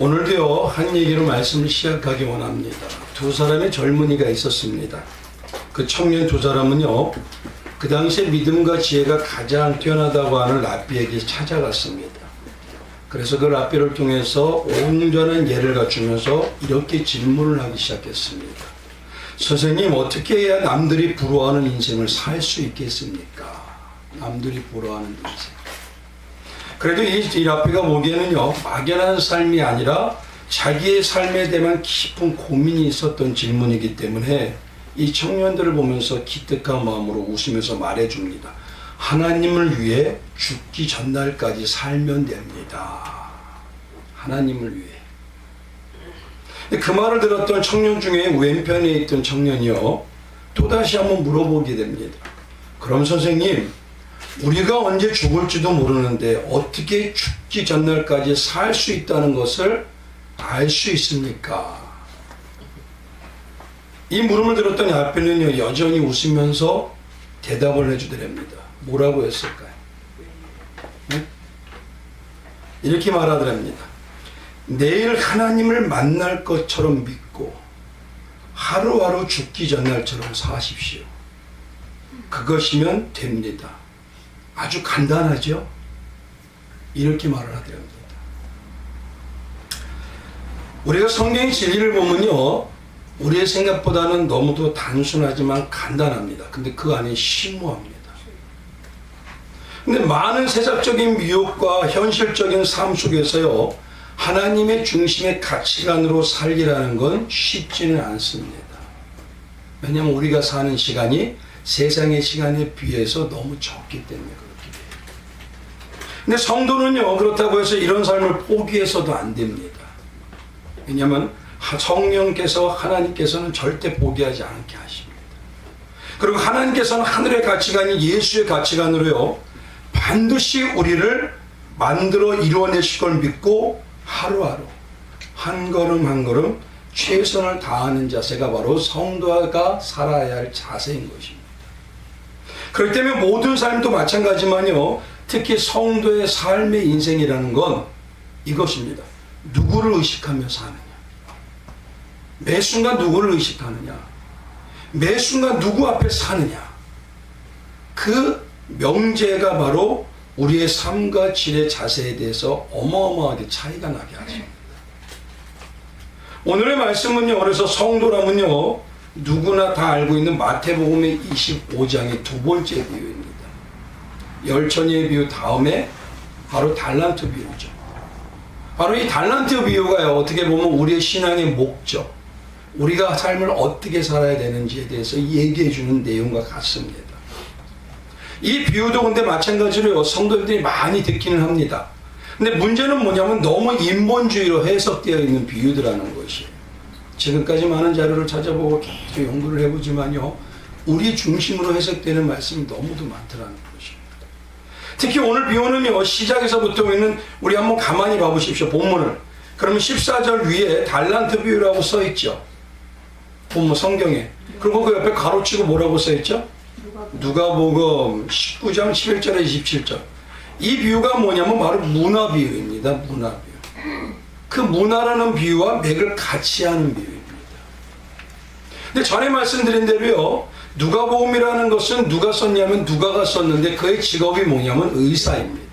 오늘도요, 한 얘기로 말씀을 시작하기 원합니다. 두 사람의 젊은이가 있었습니다. 그 청년 두 사람은요, 그 당시에 믿음과 지혜가 가장 뛰어나다고 하는 랍비에게 찾아갔습니다. 그래서 그 랍비를 통해서 온전한 예를 갖추면서 이렇게 질문을 하기 시작했습니다. 선생님, 어떻게 해야 남들이 부러워하는 인생을 살 수 있겠습니까? 남들이 부러워하는 인생. 그래도 이 랍비가 보기에는요, 막연한 삶이 아니라 자기의 삶에 대한 깊은 고민이 있었던 질문이기 때문에 이 청년들을 보면서 기특한 마음으로 웃으면서 말해줍니다. 하나님을 위해 죽기 전날까지 살면 됩니다. 하나님을 위해. 그 말을 들었던 청년 중에 왼편에 있던 청년이요, 또다시 한번 물어보게 됩니다. 그럼 선생님, 우리가 언제 죽을지도 모르는데 어떻게 죽기 전날까지 살 수 있다는 것을 알 수 있습니까? 이 물음을 들었던 랍비는요, 여전히 웃으면서 대답을 해주더랍니다. 뭐라고 했을까요? 네? 이렇게 말하더랍니다. 내일 하나님을 만날 것처럼 믿고 하루하루 죽기 전날처럼 사십시오. 그것이면 됩니다. 아주 간단하죠? 이렇게 말을 하더랍니다. 우리가 성경의 진리를 보면요, 우리의 생각보다는 너무도 단순하지만 간단합니다. 근데 그 안에 심오합니다. 근데 많은 세상적인 미혹과 현실적인 삶 속에서요, 하나님의 중심의 가치관으로 살기라는 건 쉽지는 않습니다. 왜냐하면 우리가 사는 시간이 세상의 시간에 비해서 너무 적기 때문에 그렇게 돼요. 근데 성도는요, 그렇다고 해서 이런 삶을 포기해서도 안 됩니다. 왜냐하면 성령께서, 하나님께서는 절대 포기하지 않게 하십니다. 그리고 하나님께서는 하늘의 가치관이 예수의 가치관으로요, 반드시 우리를 만들어 이루어내실 걸 믿고 하루하루 한 걸음 한 걸음 최선을 다하는 자세가 바로 성도가 살아야 할 자세인 것입니다. 그렇기 때문에 모든 삶도 마찬가지만요, 특히 성도의 삶의 인생이라는 건 이것입니다. 누구를 의식하며 사느냐, 매 순간 누구를 의식하느냐, 매 순간 누구 앞에 사느냐, 그 명제가 바로 우리의 삶과 질의 자세에 대해서 어마어마하게 차이가 나게 하십니다. 오늘의 말씀은요, 그래서 성도라면요, 누구나 다 알고 있는 마태복음의 25장의 두 번째 비유입니다. 열천의 비유 다음에 바로 달란트 비유죠. 바로 이 달란트 비유가요, 어떻게 보면 우리의 신앙의 목적, 우리가 삶을 어떻게 살아야 되는지에 대해서 얘기해 주는 내용과 같습니다. 이 비유도 근데 마찬가지로 성도들이 많이 듣기는 합니다. 근데 문제는 뭐냐면 너무 인본주의로 해석되어 있는 비유들라는 것이에요. 지금까지 많은 자료를 찾아보고 계속 연구를 해보지만요, 우리 중심으로 해석되는 말씀이 너무도 많더라는 것입니다. 특히 오늘 비유는요, 시작에서부터 있는, 우리 한번 가만히 봐보십시오. 본문을. 그러면 14절 위에 달란트 비유라고 써있죠. 본문 성경에. 그리고 그 옆에 가로치고 뭐라고 써있죠? 누가복음 19장 11절에 27절. 이 비유가 뭐냐면 바로 문화 비유입니다. 문화 비유. 그 문화라는 비유와 맥을 같이 하는 비유입니다. 근데 전에 말씀드린 대로요, 누가복음이라는 것은 누가 썼냐면 누가가 썼는데 그의 직업이 뭐냐면 의사입니다.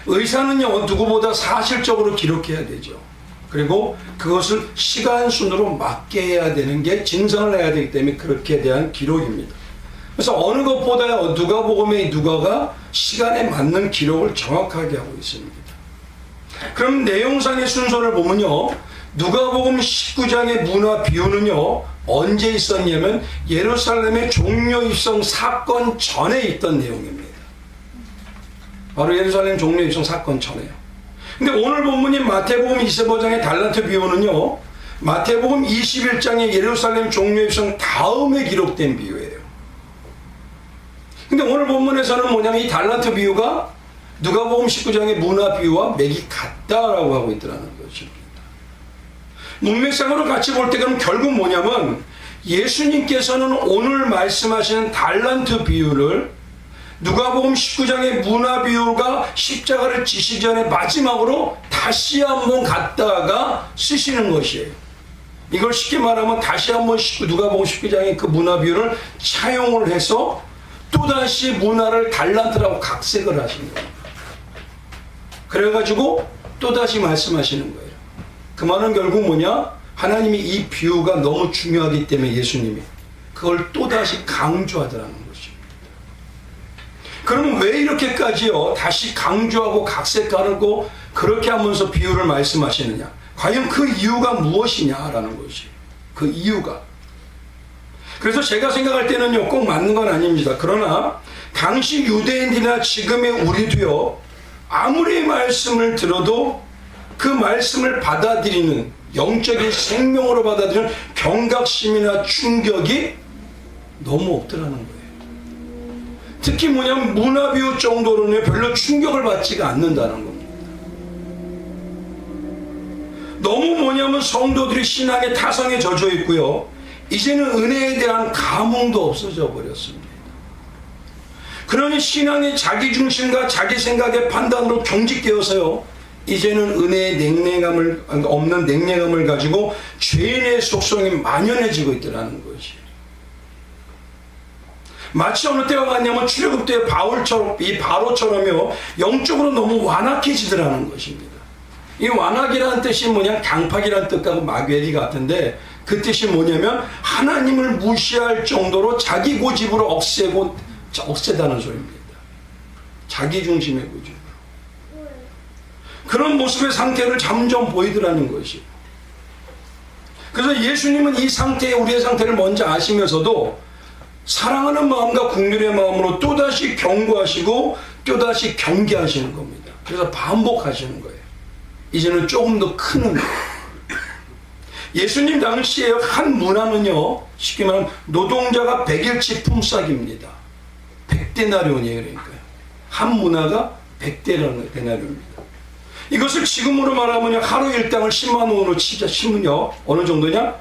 의사는요, 누구보다 사실적으로 기록해야 되죠. 그리고 그것을 시간 순으로 맞게 해야 되는 게, 진선을 해야 되기 때문에 그렇게 대한 기록입니다. 그래서 어느 것보다 누가복음의 누가가 시간에 맞는 기록을 정확하게 하고 있습니다. 그럼 내용상의 순서를 보면요, 누가복음 19장의 문화 비유는요, 언제 있었냐면 예루살렘의 종려 입성 사건 전에 있던 내용입니다. 바로 예루살렘 종려 입성 사건 전에요. 근데 오늘 본문인 마태복음 25장의 달란트 비유는요, 마태복음 21장의 예루살렘 종려 입성 다음에 기록된 비유예요. 근데 오늘 본문에서는 뭐냐면 이 달란트 비유가 누가복음 19장의 문화 비유와 맥이 같다라고 하고 있더라는 것입니다. 문맥상으로 같이 볼 때 그럼 결국 뭐냐면 예수님께서는 오늘 말씀하시는 달란트 비유를 누가복음 19장의 문화 비유가 십자가를 지시기 전에 마지막으로 다시 한번 갖다가 쓰시는 것이에요. 이걸 쉽게 말하면 다시 한번 누가복음 19장의 그 문화 비유를 차용을 해서 또다시 문화를 달란트라고 각색을 하신 거예요. 그래가지고 또다시 말씀하시는 거예요. 그 말은 결국 뭐냐? 하나님이 이 비유가 너무 중요하기 때문에 예수님이 그걸 또다시 강조하더라는 것입니다. 그러면 왜 이렇게까지요? 다시 강조하고 각색하고 그렇게 하면서 비유를 말씀하시느냐? 과연 그 이유가 무엇이냐라는 것이에요. 그 이유가. 그래서 제가 생각할 때는요, 꼭 맞는 건 아닙니다. 그러나 당시 유대인들이나 지금의 우리도요, 아무리 말씀을 들어도 그 말씀을 받아들이는 영적인 생명으로 받아들이는 경각심이나 충격이 너무 없더라는 거예요. 특히 뭐냐면 문화비유 정도로는 별로 충격을 받지가 않는다는 겁니다. 너무 뭐냐면 성도들이 신앙의 타성에 젖어 있고요. 이제는 은혜에 대한 감흥도 없어져 버렸습니다. 그러니 신앙의 자기중심과 자기 생각의 판단으로 경직되어서요. 이제는 은혜의 냉랭함을 없는 냉랭함을 가지고 죄인의 속성이 만연해지고 있더라는 것이. 마치 어느 때가 갔냐면 출애굽 때 바로처럼요 영적으로 너무 완악해지더라는 것입니다. 이 완악이라는 뜻이 뭐냐 강팍이라는 뜻하고 마귀 같은데 그 뜻이 뭐냐면 하나님을 무시할 정도로 자기 고집으로 억세다는 소리입니다. 자기 중심의 고집. 그런 모습의 상태를 점점 보이더라는 것이에요. 그래서 예수님은 이 상태에 우리의 상태를 먼저 아시면서도 사랑하는 마음과 긍휼의 마음으로 또다시 경고하시고 또다시 경계하시는 겁니다. 그래서 반복하시는 거예요. 이제는 조금 더 큰 의미. 예수님 당시에 한 문화는요, 쉽게 말하면 노동자가 100일치 품삯입니다. 100데나리온이에요. 그러니까요. 한 문화가 100데나리온입니다. 이것을 지금으로 말하면 하루 일당을 10만 원으로 치면요 어느 정도냐?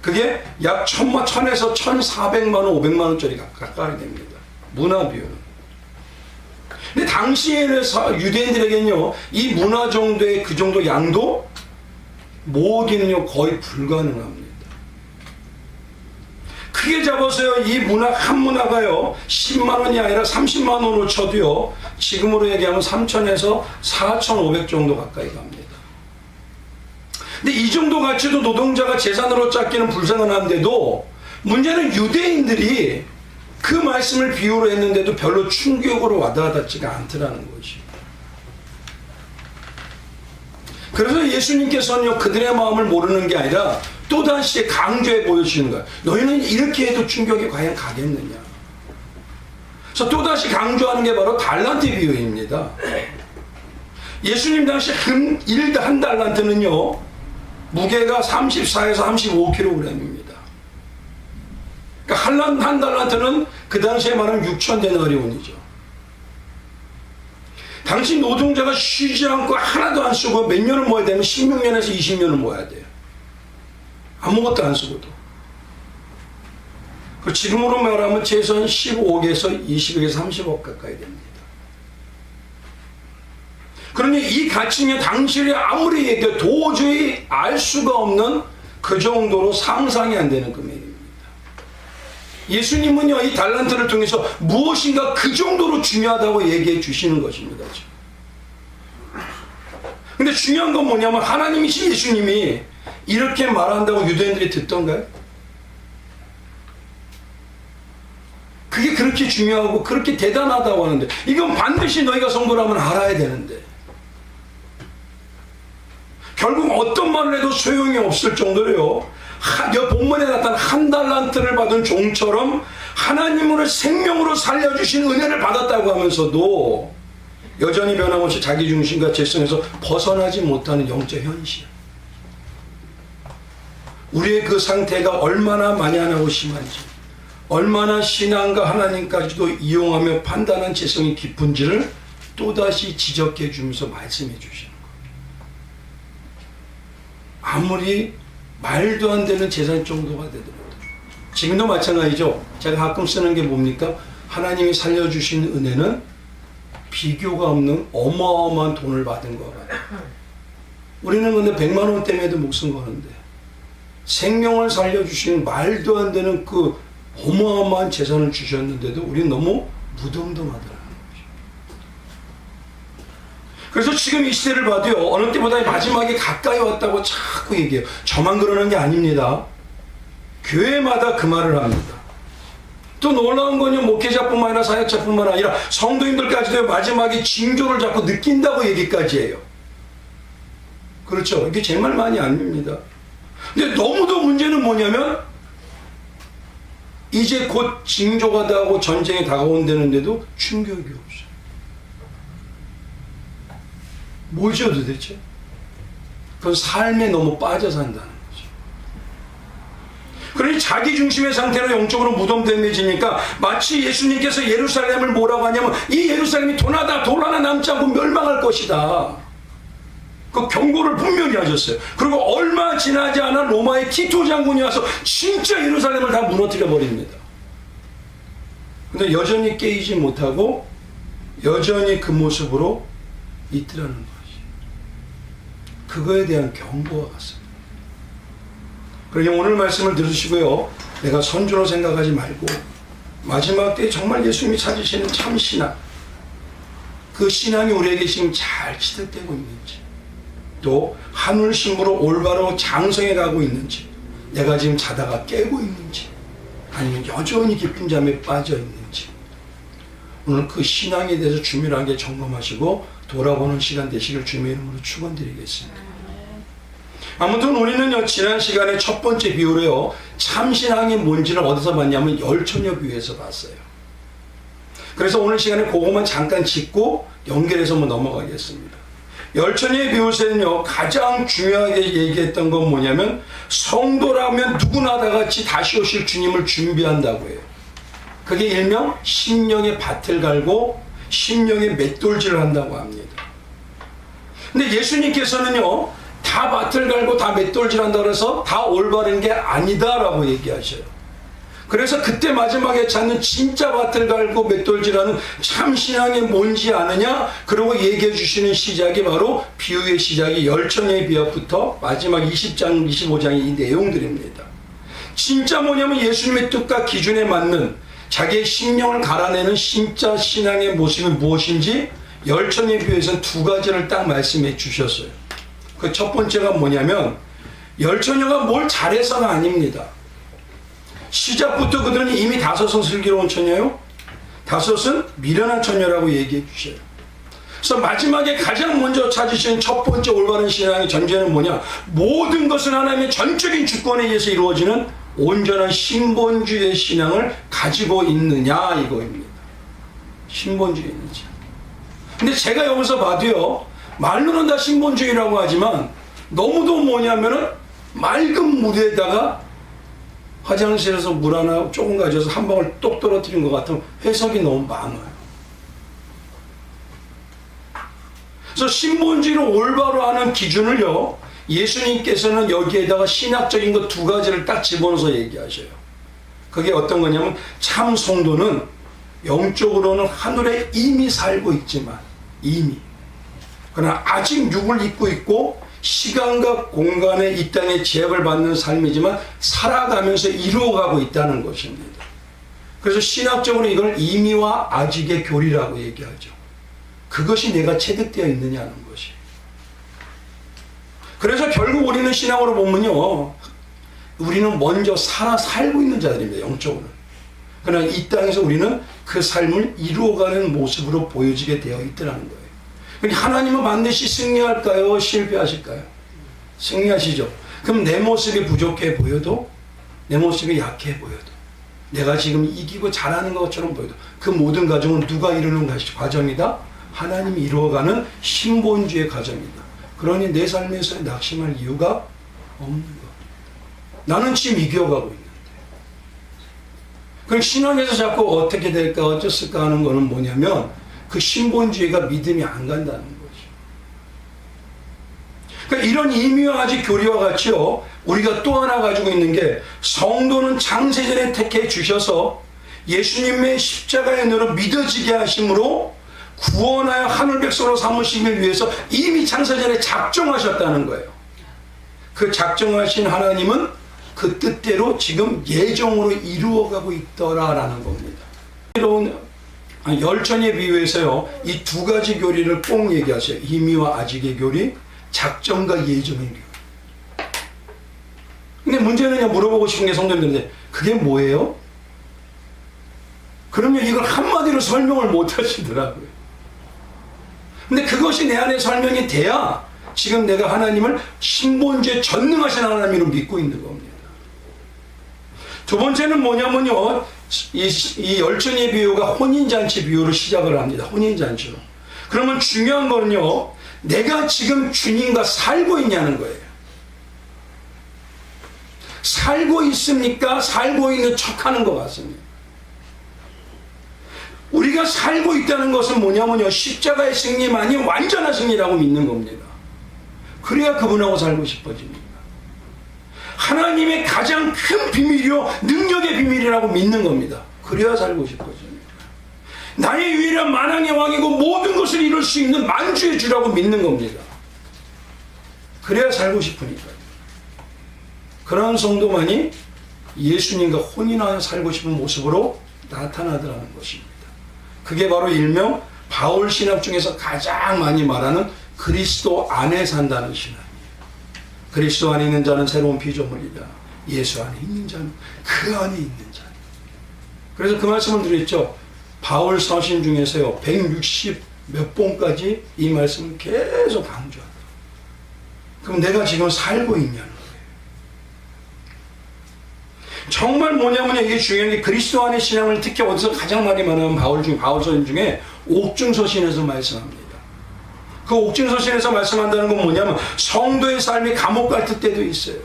그게 약 1000에서 1400만 원, 500만 원짜리 가까이 됩니다. 문화 비유는. 근데 당시에는 유대인들에게는요 이 문화 정도의 그 정도 양도 모으기는요 거의 불가능합니다. 크게 잡아서요 이 문화 한 문화가요 10만 원이 아니라 30만 원으로 쳐도요 지금으로 얘기하면 3000에서 4500 정도 가까이 갑니다. 근데 이 정도 가치도 노동자가 재산으로 찾기는 불가능한데도 문제는 유대인들이 그 말씀을 비유로 했는데도 별로 충격으로 와닿지가 않더라는 거지. 그래서 예수님께서는요 그들의 마음을 모르는 게 아니라 또다시 강조해 보여주시는 거예요. 너희는 이렇게 해도 충격이 과연 가겠느냐. 그래서 또다시 강조하는 게 바로 달란트 비유입니다. 예수님 당시 금 1한 달란트는요 무게가 34에서 35kg입니다. 그러니까 한 달란트는 그 당시에 말하면 6,000데나리온이죠. 당시 노동자가 쉬지 않고 하나도 안 쓰고 몇 년을 모아야 되면 16년에서 20년을 모아야 돼요. 아무것도 안 쓰고도. 그 지금으로 말하면 최소한 15억에서 20억에서 30억 가까이 됩니다. 그러니 이 가치는 당시에 아무리 얘기해도 도저히 알 수가 없는 그 정도로 상상이 안 되는 금액입니다. 예수님은요 이 달란트를 통해서 무엇인가 그 정도로 중요하다고 얘기해 주시는 것입니다. 근데 중요한 건 뭐냐면 하나님이신 예수님이 이렇게 말한다고 유대인들이 듣던가요? 그게 그렇게 중요하고 그렇게 대단하다고 하는데 이건 반드시 너희가 성도라면 알아야 되는데 결국 어떤 말을 해도 소용이 없을 정도로요 본문에 나타난 한 달란트를 받은 종처럼 하나님으로 생명으로 살려주신 은혜를 받았다고 하면서도 여전히 변함없이 자기중심과 죄성에서 벗어나지 못하는 영적 현실. 우리의 그 상태가 얼마나 만연하고 심한지, 얼마나 신앙과 하나님까지도 이용하며 판단한 죄성이 깊은지를 또다시 지적해 주면서 말씀해 주시는 거예요. 아무리 말도 안 되는 재산 정도가 되더라도 지금도 마찬가지죠. 제가 가끔 쓰는 게 뭡니까? 하나님이 살려주신 은혜는 비교가 없는 어마어마한 돈을 받은 것 같아요. 우리는 근데 100만 원 때문에도 목숨 거는데 생명을 살려주신 말도 안 되는 그 어마어마한 재산을 주셨는데도 우리는 너무 무덤덤하더라는 거죠. 그래서 지금 이 시대를 봐도요, 어느 때보다 마지막에 가까이 왔다고 자꾸 얘기해요. 저만 그러는 게 아닙니다. 교회마다 그 말을 합니다. 또 놀라운 건요, 목회자뿐만 아니라 사역자뿐만 아니라 성도님들까지도 마지막에 징조를 자꾸 느낀다고 얘기까지 해요. 그렇죠. 이게 제 말만이 아닙니다. 근데 너무도 문제는 뭐냐면 이제 곧 징조가 다가오고 전쟁이 다가온다는데도 충격이 없어요. 뭐죠 도대체? 그건 삶에 너무 빠져 산다는 거죠. 그러니 자기 중심의 상태로 영적으로 무덤덤해지니까 마치 예수님께서 예루살렘을 뭐라고 하냐면 이 예루살렘이 돈 하나 남지 않고 멸망할 것이다. 그 경고를 분명히 하셨어요. 그리고 얼마 지나지 않아 로마의 티토 장군이 와서 진짜 예루살렘을 다 무너뜨려 버립니다. 근데 여전히 깨이지 못하고 여전히 그 모습으로 있더라는 것이 그거에 대한 경고와 같습니다. 그러니 오늘 말씀을 들으시고요, 내가 선조로 생각하지 말고 마지막 때 정말 예수님이 찾으시는 참 신앙, 그 신앙이 우리에게 지금 잘 지득되고 있는지, 또 하늘 신부로 올바로 장성해 가고 있는지, 내가 지금 자다가 깨고 있는지, 아니면 여전히 깊은 잠에 빠져 있는지, 오늘 그 신앙에 대해서 주밀하게 점검하시고 돌아보는 시간 되시길 주님의 이름으로 축원드리겠습니다. 아무튼 우리는요, 지난 시간에 첫 번째 비유로요, 참신앙이 뭔지를 어디서 봤냐면 열처녀 비유에서 봤어요. 그래서 오늘 시간에 그것만 잠깐 짚고 연결해서 한번 넘어가겠습니다. 열처녀의 비유에서는요, 가장 중요하게 얘기했던 건 뭐냐면 성도라면 누구나 다 같이 다시 오실 주님을 준비한다고 해요. 그게 일명 심령의 밭을 갈고 심령의 맷돌질을 한다고 합니다. 근데 예수님께서는요, 다 밭을 갈고 다 맷돌질 한다고 해서 다 올바른 게 아니다라고 얘기하셔요. 그래서 그때 마지막에 찾는 진짜 밭을 갈고 맷돌질하는 참신앙이 뭔지 아느냐? 그러고 얘기해 주시는 시작이 바로 비유의 시작이 열처녀의 비유부터 마지막 20장, 25장의 이 내용들입니다. 진짜 뭐냐면 예수님의 뜻과 기준에 맞는 자기의 심령을 갈아내는 진짜 신앙의 모습이 무엇인지 열처녀의 비유에서는 두 가지를 딱 말씀해 주셨어요. 그 첫 번째가 뭐냐면 열처녀가 뭘 잘해서가 아닙니다. 시작부터 그들은 이미 다섯은 슬기로운 처녀요, 다섯은 미련한 처녀라고 얘기해 주셔요. 그래서 마지막에 가장 먼저 찾으시는 첫 번째 올바른 신앙의 전제는 뭐냐? 모든 것은 하나님의 전적인 주권에 의해서 이루어지는 온전한 신본주의의 신앙을 가지고 있느냐 이거입니다. 신본주의 있는지. 근데 제가 여기서 봐도요, 말로는 다 신본주의라고 하지만 너무도 뭐냐면은 맑은 물에다가 화장실에서 물 하나 조금 가져서 한 방울 똑 떨어뜨린 것 같은 해석이 너무 많아요. 그래서 신본주의를 올바로 하는 기준을요, 예수님께서는 여기에다가 신학적인 것 두 가지를 딱 집어넣어서 얘기하셔요. 그게 어떤 거냐면 참 성도는 영적으로는 하늘에 이미 살고 있지만 그러나 아직 육을 입고 있고 시간과 공간에 이 땅에 제약을 받는 삶이지만 살아가면서 이루어가고 있다는 것입니다. 그래서 신학적으로 이걸 이미와 아직의 교리라고 얘기하죠. 그것이 내가 체득되어 있느냐는 것이. 그래서 결국 우리는 신앙으로 보면요, 우리는 먼저 살고 있는 자들입니다. 영적으로. 그러나 이 땅에서 우리는 그 삶을 이루어가는 모습으로 보여지게 되어 있더라는 거예요. 그러니까 하나님은 반드시 승리할까요? 실패하실까요? 승리하시죠. 그럼 내 모습이 부족해 보여도, 내 모습이 약해 보여도, 내가 지금 이기고 잘하는 것처럼 보여도 그 모든 과정은 누가 이루는 과정이다? 하나님이 이루어가는 신본주의 과정이다. 그러니 내 삶에서 낙심할 이유가 없는 것. 나는 지금 이겨가고 있는데. 그럼 신앙에서 자꾸 어떻게 될까 어쩌을까 하는 거는 뭐냐면 그 신본주의가 믿음이 안 간다는 거죠. 그러니까 이런 이미와 아직 교리와 같이요, 우리가 또 하나 가지고 있는 게 성도는 창세전에 택해 주셔서 예수님의 십자가의 은혜로 믿어지게 하심으로 구원하여 하늘 백성으로 삼으시기 위해서 이미 창세전에 작정하셨다는 거예요. 그 작정하신 하나님은 그 뜻대로 지금 예정으로 이루어가고 있더라라는 겁니다. 열천의 비유에서요, 이 두 가지 교리를 꼭 얘기하세요. 이미와 아직의 교리, 작정과 예정의 교리. 근데 문제는 물어보고 싶은 게 성도님들인데, 그게 뭐예요? 그러면 이걸 한마디로 설명을 못 하시더라고요. 근데 그것이 내 안에 설명이 돼야 지금 내가 하나님을 신본주의 전능하신 하나님으로 믿고 있는 겁니다. 두 번째는 뭐냐면요, 이 열천의 비유가 혼인잔치 비유로 시작을 합니다. 혼인잔치로. 그러면 중요한 거는요, 내가 지금 주님과 살고 있냐는 거예요. 살고 있습니까? 살고 있는 척 하는 것 같습니다. 우리가 살고 있다는 것은 뭐냐면요, 십자가의 승리만이 완전한 승리라고 믿는 겁니다. 그래야 그분하고 살고 싶어집니다. 하나님의 가장 큰 비밀이요, 능력의 비밀이라고 믿는 겁니다. 그래야 살고 싶어집니다. 나의 유일한 만왕의 왕이고 모든 것을 이룰 수 있는 만주의 주라고 믿는 겁니다. 그래야 살고 싶으니까요. 그러한 성도만이 예수님과 혼인하여 살고 싶은 모습으로 나타나더라는 것입니다. 그게 바로 일명 바울 신학 중에서 가장 많이 말하는 그리스도 안에 산다는 신학이에요. 그리스도 안에 있는 자는 새로운 피조물이다. 예수 안에 있는 자는 그 안에 있는 자. 그래서 그 말씀을 드렸죠. 바울 서신 중에서요, 160 몇 번까지 이 말씀을 계속 강조하더라고요. 그럼 내가 지금 살고 있냐는 거예요. 정말 뭐냐면요, 이게 중요한 게 그리스도 안의 신앙을 특히 어디서 가장 많이 말하는 바울 서신 중에 옥중서신에서 말씀합니다. 그 옥중서신에서 말씀한다는 건 뭐냐면 성도의 삶이 감옥 같을 때도 있어요.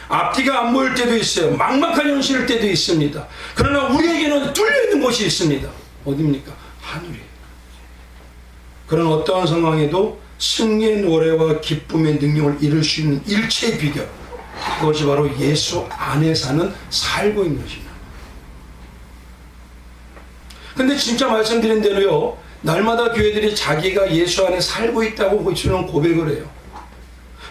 앞뒤가 안 보일 때도 있어요. 막막한 현실일 때도 있습니다. 그러나 우리에게는 뚫려있는 곳이 있습니다. 어디입니까? 하늘이에요. 그런 어떠한 상황에도 승리의 노래와 기쁨의 능력을 이룰 수 있는 일체의 비결, 그것이 바로 예수 안에 사는 살고 있는 신앙. 근데 진짜 말씀드린 대로요, 날마다 교회들이 자기가 예수 안에 살고 있다고 주는 고백을 해요.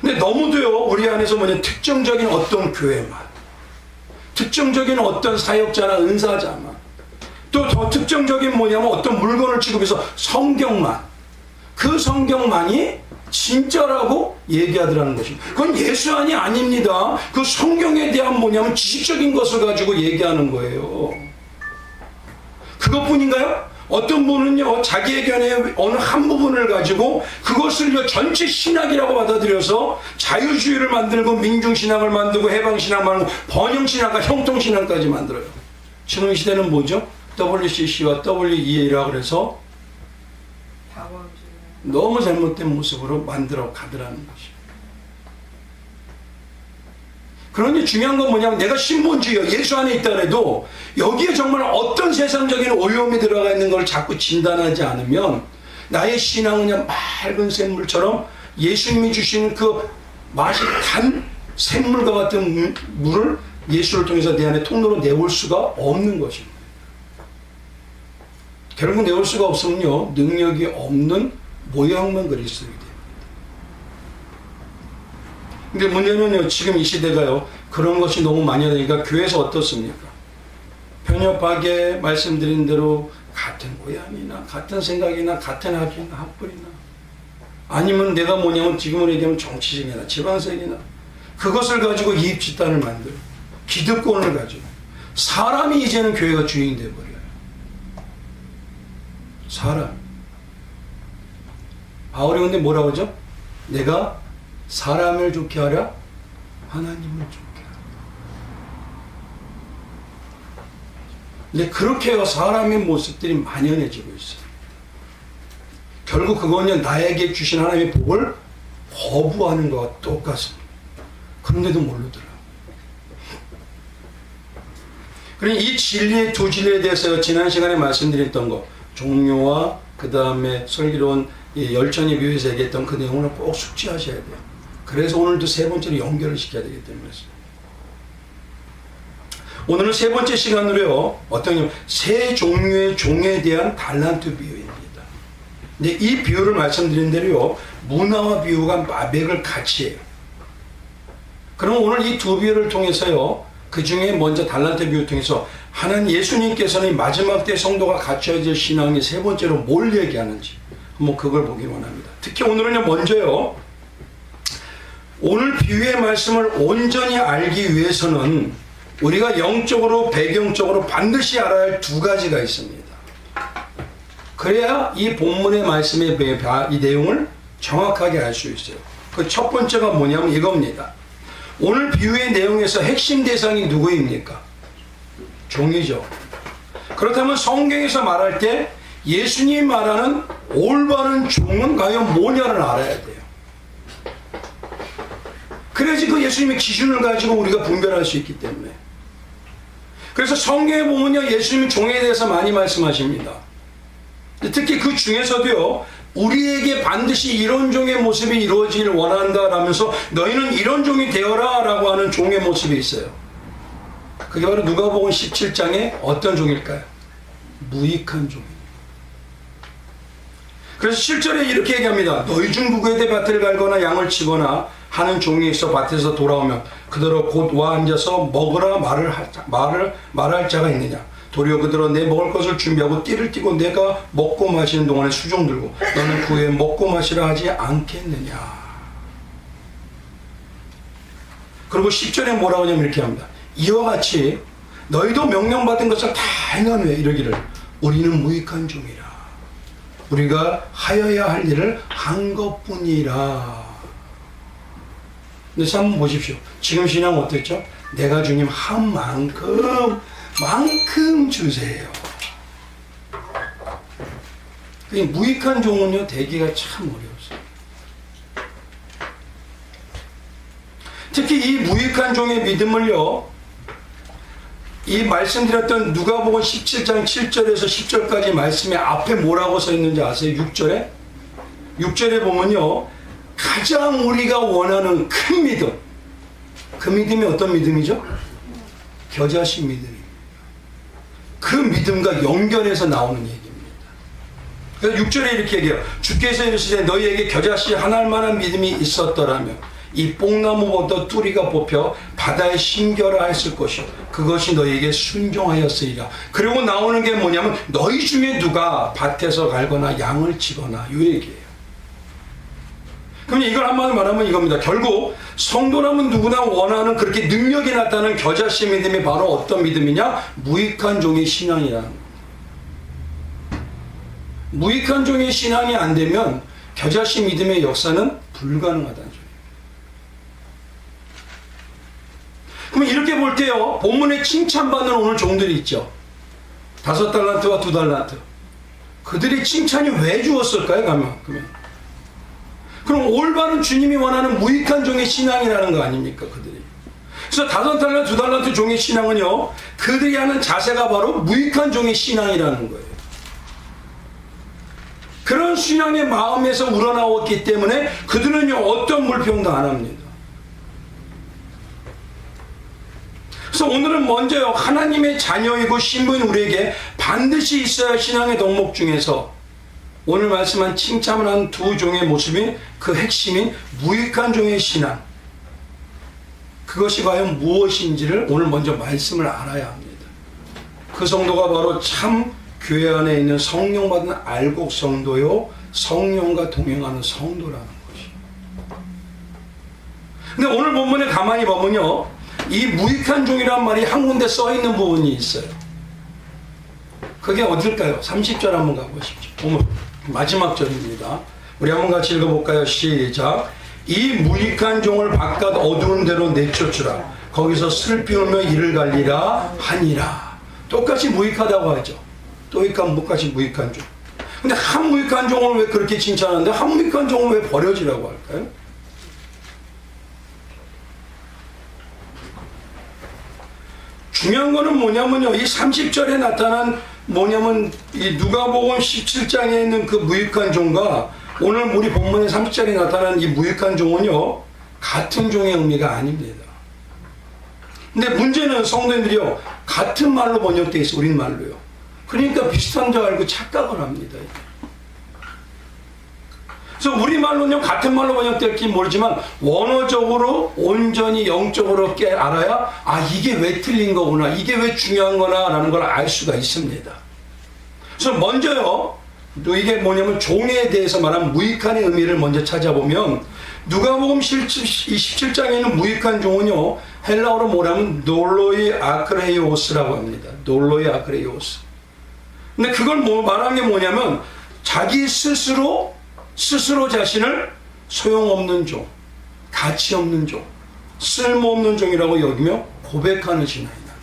근데 너무도요, 우리 안에서 특정적인 어떤 교회만, 특정적인 어떤 사역자나 은사자만, 또 더 특정적인 어떤 물건을 취급해서 성경만, 그 성경만이 진짜라고 얘기하더라는 것입니다. 그건 예수 안이 아닙니다. 그 성경에 대한 지식적인 것을 가지고 얘기하는 거예요. 그것뿐인가요? 어떤 분은요, 자기 의견의 어느 한 부분을 가지고 그것을 전체 신학이라고 받아들여서 자유주의를 만들고 민중신학을 만들고 해방신학 만들고 번영신학과 형통신학까지 만들어요. 지금 이 시대는 뭐죠? WCC와 WEA라고 그래서 너무 잘못된 모습으로 만들어 가더라는 것이에요. 그런데 중요한 건 뭐냐면 내가 신본주의요, 예수 안에 있다 그래도 여기에 정말 어떤 세상적인 오염이 들어가 있는 걸 자꾸 진단하지 않으면 나의 신앙은 그냥 맑은 샘물처럼 예수님이 주시는 그 맛이 단 샘물과 같은 물을 예수를 통해서 내 안에 통로로 내올 수가 없는 것입니다. 결국 내올 수가 없으면요, 능력이 없는 모양만 그릴 수 있습니다. 근데 문제는요, 지금 이 시대가요, 그런 것이 너무 많이 하니까 교회에서 어떻습니까? 편협하게 말씀드린 대로 같은 고향이나 같은 생각이나 같은 학교나 학벌이나 아니면 내가 지금으로 얘기하면 정치적이나 지방색이나 그것을 가지고 이익 집단을 만들고 기득권을 가지고 사람이 이제는 교회가 주인이 돼버려요. 사람. 바울이 근데 뭐라고 하죠? 내가 사람을 좋게 하랴 하나님을 좋게 하라. 근데 그렇게 해서 사람의 모습들이 만연해지고 있어요. 결국 그거는 나에게 주신 하나님의 복을 거부하는 것과 똑같습니다. 그런데도 모르더라. 그러니 이 진리의 두 진리에 대해서 지난 시간에 말씀드렸던 것, 종료와 그 다음에 슬기로운 열천의 비유에서 얘기했던 그 내용을 꼭 숙지하셔야 돼요. 그래서 오늘도 세 번째로 연결을 시켜야 되기 때문에. 오늘은 세 번째 시간으로요. 어떤 세 종류의 종에 대한 달란트 비유입니다. 근데 이 비유를 말씀드린 대로요. 문화와 비유가 맥을 같이 해요. 그럼 오늘 이 두 비유를 통해서요. 그 중에 먼저 달란트 비유 통해서 하나님 예수님께서는 마지막 때 성도가 갖춰야 될 신앙이 세 번째로 뭘 얘기하는지 한번 그걸 보기 원합니다. 특히 오늘은요. 먼저요. 오늘 비유의 말씀을 온전히 알기 위해서는 우리가 영적으로 배경적으로 반드시 알아야 할 두 가지가 있습니다. 그래야 이 본문의 말씀의 이 내용을 정확하게 알 수 있어요. 그 첫 번째가 뭐냐면 이겁니다. 오늘 비유의 내용에서 핵심 대상이 누구입니까? 종이죠. 그렇다면 성경에서 말할 때 예수님이 말하는 올바른 종은 과연 뭐냐를 알아야 돼요. 그래야지 그 예수님의 기준을 가지고 우리가 분별할 수 있기 때문에. 그래서 성경에 보면요. 예수님은 종에 대해서 많이 말씀하십니다. 특히 그 중에서도요. 우리에게 반드시 이런 종의 모습이 이루어지기를 원한다라면서 너희는 이런 종이 되어라 라고 하는 종의 모습이 있어요. 그게 바로 누가복음 17장에 어떤 종일까요? 무익한 종입니다. 그래서 7절에 이렇게 얘기합니다. 너희 중 누구에게 밭을 갈거나 양을 치거나 하는 종이 있어 밭에서 돌아오면 그대로 곧 와 앉아서 먹으라 말할 자가 있느냐. 도리어 그들은 내 먹을 것을 준비하고 띠를 띠고 내가 먹고 마시는 동안에 수종 들고 너는 그 후에 먹고 마시라 하지 않겠느냐. 그리고 10절에 뭐라고 하냐면 이렇게 합니다. 이와 같이 너희도 명령받은 것을 다 행한 후에 이러기를 우리는 무익한 종이라. 우리가 하여야 할 일을 한 것뿐이라. 근데 한번 보십시오. 지금 신앙은 어땠죠? 내가 주님 한 만큼 주세요. 이 무익한 종은요, 되기가 참 어려웠어요. 특히 이 무익한 종의 믿음을요, 이 말씀드렸던 누가복음 17장 7절에서 10절까지 말씀에 앞에 뭐라고 써 있는지 아세요? 6절에? 6절에 보면요, 가장 우리가 원하는 큰 믿음. 그 믿음이 어떤 믿음이죠? 겨자씨 믿음입니다. 그 믿음과 연결해서 나오는 얘기입니다. 그래서 6절에 이렇게 얘기해요. 주께서 이르시되 너희에게 겨자씨 하나만한 믿음이 있었더라면 이 뽕나무보다 뚜리가 뽑혀 바다에 심겨라 했을 것이요 그것이 너희에게 순종하였으리라. 그리고 나오는 게 뭐냐면 너희 중에 누가 밭에서 갈거나 양을 치거나 이 얘기예요. 그럼 이걸 한마디로 말하면 이겁니다. 결국 성도라면 누구나 원하는 그렇게 능력이 나타나는 겨자씨 믿음이 바로 어떤 믿음이냐? 무익한 종의 신앙이라는 겁니다. 무익한 종의 신앙이 안 되면 겨자씨 믿음의 역사는 불가능하다는 소리예요. 그러면 이렇게 볼 때요. 본문에 칭찬받는 오늘 종들이 있죠. 5달란트와 2달란트. 그들이 칭찬이 왜 주었을까요? 그러면 그럼 올바른 주님이 원하는 무익한 종의 신앙이라는 거 아닙니까? 그들이. 그래서 5달란트, 2달란트 종의 신앙은요. 그들이 하는 자세가 바로 무익한 종의 신앙이라는 거예요. 그런 신앙의 마음에서 우러나왔기 때문에 그들은요. 어떤 불평도 안 합니다. 그래서 오늘은 먼저요. 하나님의 자녀이고 신부인 우리에게 반드시 있어야 할 신앙의 덕목 중에서 오늘 말씀한 칭찬을 한 두 종의 모습이 그 핵심인 무익한 종의 신앙. 그것이 과연 무엇인지를 오늘 먼저 말씀을 알아야 합니다. 그 성도가 바로 참 교회 안에 있는 성령 받은 알곡 성도요. 성령과 동행하는 성도라는 것이에요. 근데 오늘 본문에 가만히 보면요. 이 무익한 종이란 말이 한 군데 써 있는 부분이 있어요. 그게 어딜까요? 30절 한번 가보십시오. 보면 마지막 절입니다. 우리 한번 같이 읽어볼까요? 시작. 이 무익한 종을 바깥 어두운 데로 내쫓으라. 거기서 슬피 울며 이를 갈리라 하니라. 똑같이 무익하다고 하죠. 똑같이 무익한 종. 근데 한 무익한 종을 왜 그렇게 칭찬하는데 한 무익한 종을 왜 버려지라고 할까요? 중요한 거는 뭐냐면요. 이 30절에 나타난 뭐냐면 이 누가복음 17장에 있는 그 무익한 종과 오늘 우리 본문의 30절에 나타난 이 무익한 종은요. 같은 종의 의미가 아닙니다. 근데 문제는 성도님들이요, 같은 말로 번역되어 있어, 우리말로요. 그러니까 비슷한 줄 알고 착각을 합니다. 그래서 우리말로는 같은 말로 번역될지 모르지만 원어적으로 온전히 영적으로 알아야 이게 왜 틀린 거구나, 이게 왜 중요한 거나 라는 걸 알 수가 있습니다. 그래서 먼저요, 또 이게 뭐냐면 종에 대해서 말한 무익한의 의미를 먼저 찾아보면 누가복음 17장에는 무익한 종은요, 헬라어로 뭐라면 놀로이 아크레이오스라고 합니다. 놀로이 아크레이오스. 근데 그걸 말하는 게 뭐냐면 자기 스스로 자신을 소용없는 종, 가치 없는 종, 쓸모없는 종이라고 여기며 고백하는 신앙이다.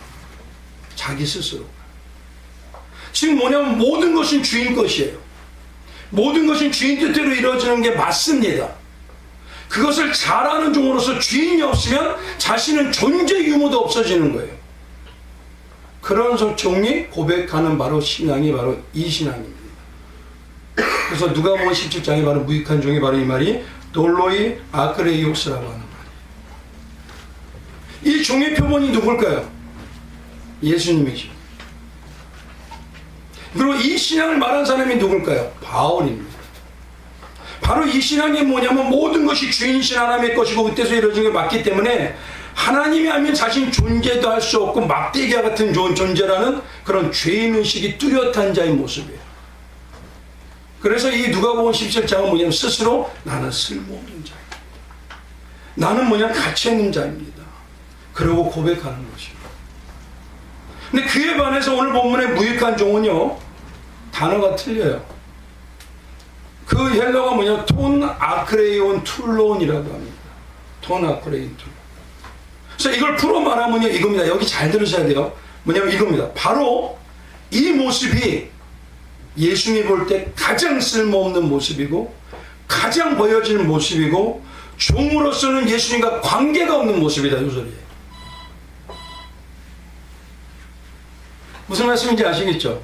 자기 스스로. 지금 뭐냐면 모든 것은 주인 것이에요. 모든 것은 주인 뜻대로 이루어지는 게 맞습니다. 그것을 잘하는 종으로서 주인이 없으면 자신은 존재 유무도 없어지는 거예요. 그런 종이 고백하는 바로 신앙이 바로 이 신앙입니다. 그래서 누가복음 17장에 바로 무익한 종이 바로 이 말이 놀로이 아크레이오스라고 하는 말이에요. 이 종의 표본이 누굴까요? 예수님이죠. 그리고 이 신앙을 말한 사람이 누굴까요? 바울입니다. 바로 이 신앙이 뭐냐면 모든 것이 주인이신 하나님의 것이고 그때서 이루어진 게 맞기 때문에 하나님이 하면 자신 존재도 할 수 없고 막대기와 같은 좋은 존재라는 그런 죄인의식이 뚜렷한 자의 모습이에요. 그래서 이 누가복음 17장은 뭐냐면 스스로 나는 쓸모없는 자입니다. 나는 뭐냐면 가치 있는 자입니다. 그러고 고백하는 것입니다. 근데 그에 반해서 오늘 본문의 무익한 종은요, 단어가 틀려요. 그 헬러가 뭐냐, 톤 아크레이온 툴론이라고 합니다. 톤 아크레이온 툴론. 그래서 이걸 풀어 말하면요, 이겁니다. 여기 잘 들으셔야 돼요. 뭐냐면 이겁니다. 바로 이 모습이 예수님이 볼 때 가장 쓸모없는 모습이고 가장 보여지는 모습이고 종으로서는 예수님과 관계가 없는 모습이다, 이 소리예요. 무슨 말씀인지 아시겠죠?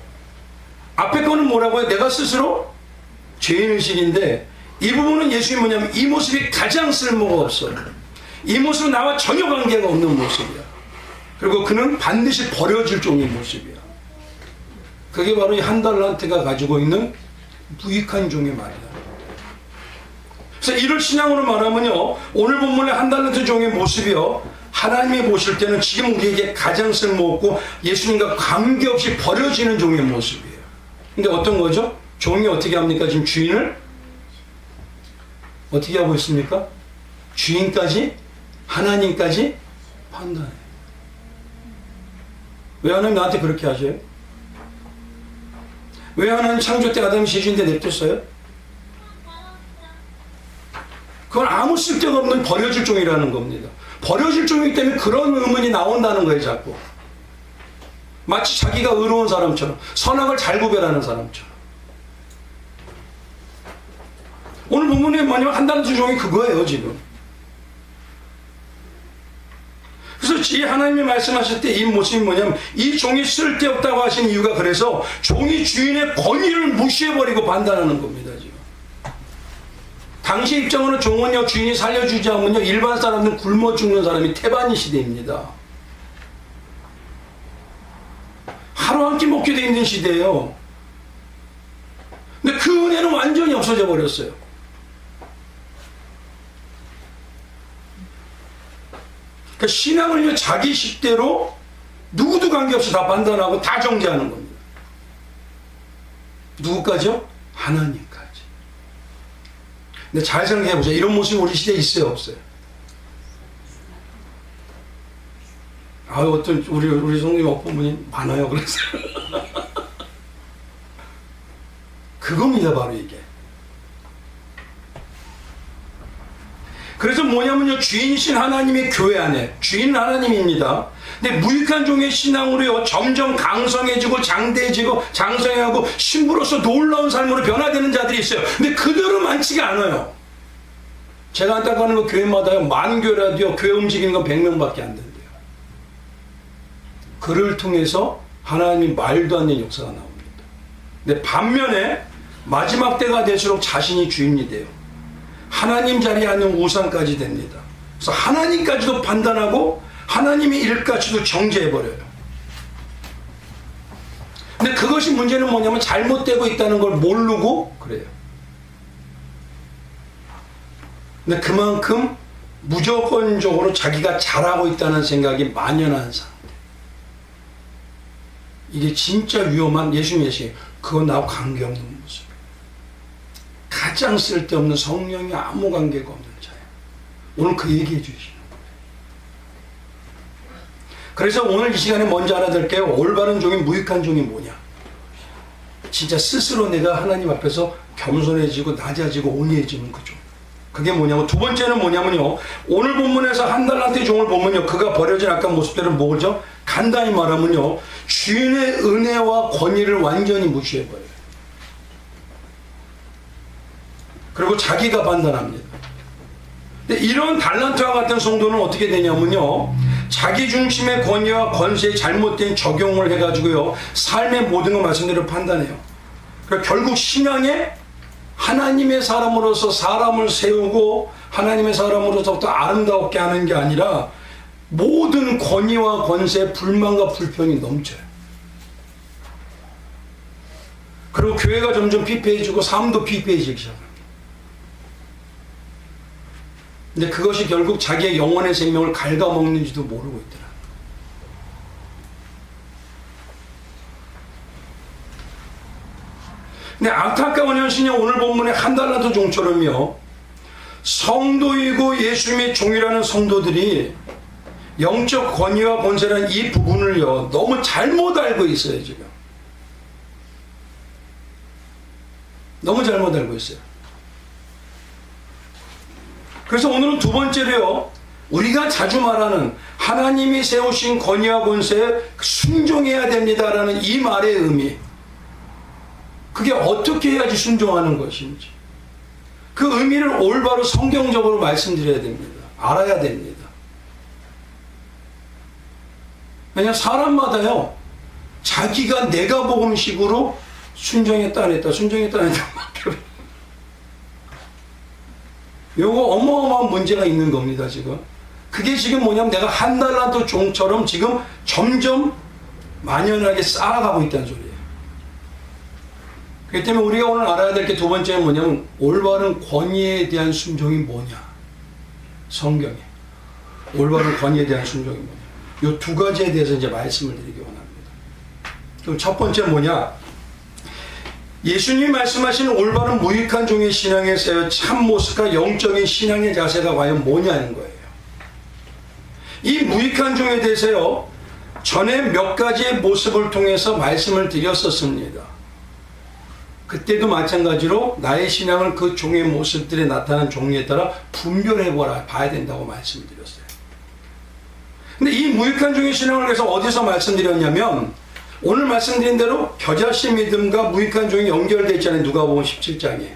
앞에 거는 뭐라고요? 내가 스스로 죄인의식인데 이 부분은 예수님이 뭐냐면 이 모습이 가장 쓸모가 없어요. 이 모습은 나와 전혀 관계가 없는 모습이야. 그리고 그는 반드시 버려질 종의 모습이야. 그게 바로 이 한 달란트가 가지고 있는 무익한 종의 말이다. 그래서 이를 신앙으로 말하면요, 오늘 본문의 한 달란트 종의 모습이요, 하나님이 보실 때는 지금 우리에게 가장 쓸모없고 예수님과 관계없이 버려지는 종의 모습이에요. 근데 어떤 거죠? 종이 어떻게 합니까? 지금 주인을 어떻게 하고 있습니까? 주인까지, 하나님까지 판단해요. 왜 하나님 나한테 그렇게 하셔요? 왜 하나님 창조 때 아담이 죄진데 냅뒀어요? 그건 아무 쓸데가 없는 버려질 종이라는 겁니다. 버려질 종이기 때문에 그런 의문이 나온다는 거예요, 자꾸. 마치 자기가 의로운 사람처럼, 선악을 잘 구별하는 사람처럼. 오늘 본문에 뭐냐면 한 달란트 종이 그거예요, 지금. 그래서 이 하나님이 말씀하실 때 이 모습이 뭐냐면 이 종이 쓸데없다고 하신 이유가 그래서 종이 주인의 권위를 무시해버리고 판단하는 겁니다, 지금. 당시 입장으로는 종은요, 주인이 살려주지 않으면요, 일반 사람들은 굶어 죽는 사람이 태반이 시대입니다. 하루 한 끼 먹기도 힘든 시대예요. 근데 그 은혜는 완전히 없어져 버렸어요. 그러니까 신앙을요, 자기 식대로 누구도 관계없이 다 판단하고 다 정죄하는 겁니다. 누구까지요? 하나님까지. 근데 잘 생각해 보세요. 이런 모습이 우리 시대에 있어요, 없어요? 어떤 우리 성님 어머니 많아요, 그랬어요. 그겁니다, 바로 이게. 그래서 뭐냐면요, 주인이신 하나님의 교회 안에, 주인은 하나님입니다. 근데 무익한 종의 신앙으로요, 점점 강성해지고 장대해지고 장성해하고 신부로서 놀라운 삶으로 변화되는 자들이 있어요. 근데 그들은 많지가 않아요. 제가 안타까운 거 교회마다요, 만 교회라도요, 교회 움직이는 건 100명밖에 안 된대요. 그를 통해서 하나님이 말도 안 되는 역사가 나옵니다. 근데 반면에 마지막 때가 될수록 자신이 주인이 돼요. 하나님 자리에 앉는 우상까지 됩니다. 그래서 하나님까지도 판단하고 하나님의 일까지도 정죄해버려요. 근데 그것이 문제는 뭐냐면 잘못되고 있다는 걸 모르고 그래요. 근데 그만큼 무조건적으로 자기가 잘하고 있다는 생각이 만연한 상태. 이게 진짜 위험한 예수님의 그건 나하고 관계없는 모습. 가장 쓸데없는 성령이 아무 관계가 없는 자예요. 오늘 그 얘기해 주시는 거예요. 그래서 오늘 이 시간에 먼저 알아들게요. 올바른 종이 무익한 종이 뭐냐. 진짜 스스로 내가 하나님 앞에서 겸손해지고 낮아지고 온유해지는 그 종. 그게 뭐냐면 두 번째는 뭐냐면요. 오늘 본문에서 한 달란트의 종을 보면요. 그가 버려진 아까 모습대로 뭐죠? 간단히 말하면요. 주인의 은혜와 권위를 완전히 무시해버려요. 그리고 자기가 판단합니다. 근데 이런 달란트와 같은 성도는 어떻게 되냐면요. 자기 중심의 권위와 권세에 잘못된 적용을 해가지고요. 삶의 모든 것 말씀대로 판단해요. 그러니까 결국 신앙에 하나님의 사람으로서 사람을 세우고 하나님의 사람으로서 더 아름답게 하는 게 아니라 모든 권위와 권세, 불만과 불평이 넘쳐요. 그리고 교회가 점점 피폐해지고 삶도 피폐해지기 시작합니다. 근데 그것이 결국 자기의 영혼의 생명을 갉아먹는지도 모르고 있더라. 근데 안타까운 현실이 오늘 본문의 한 달란트 종처럼요. 성도이고 예수님의 종이라는 성도들이 영적 권위와 권세라는 이 부분을요. 너무 잘못 알고 있어요. 지금. 너무 잘못 알고 있어요. 그래서 오늘은 두 번째로요. 우리가 자주 말하는 하나님이 세우신 권위와 권세에 순종해야 됩니다라는 이 말의 의미. 그게 어떻게 해야지 순종하는 것인지. 그 의미를 올바로 성경적으로 말씀드려야 됩니다. 알아야 됩니다. 왜냐하면 사람마다요. 자기가 내가 복음식으로 순종했다 안 했다. 순종했다 안 했다. 요거 어마어마한 문제가 있는 겁니다. 지금. 그게 지금 뭐냐면 내가 한 달란트 종처럼 지금 점점 만연하게 쌓아가고 있다는 소리예요. 그렇기 때문에 우리가 오늘 알아야 될 게 두 번째는 뭐냐면 올바른 권위에 대한 순종이 뭐냐. 성경에. 올바른 권위에 대한 순종이 뭐냐. 요 두 가지에 대해서 이제 말씀을 드리기 원합니다. 그럼 첫 번째는 뭐냐. 예수님이 말씀하신 올바른 무익한 종의 신앙에서의 참 모습과 영적인 신앙의 자세가 과연 뭐냐는 거예요. 이 무익한 종에 대해서요. 전에 몇 가지의 모습을 통해서 말씀을 드렸었습니다. 그때도 마찬가지로 나의 신앙을 그 종의 모습들에 나타난 종류에 따라 분별해보라 봐야 된다고 말씀을 드렸어요. 근데 이 무익한 종의 신앙을 위해서 어디서 말씀드렸냐면 오늘 말씀드린 대로 겨자씨 믿음과 무익한 종이 연결되어 있잖아요. 누가복음 17장에.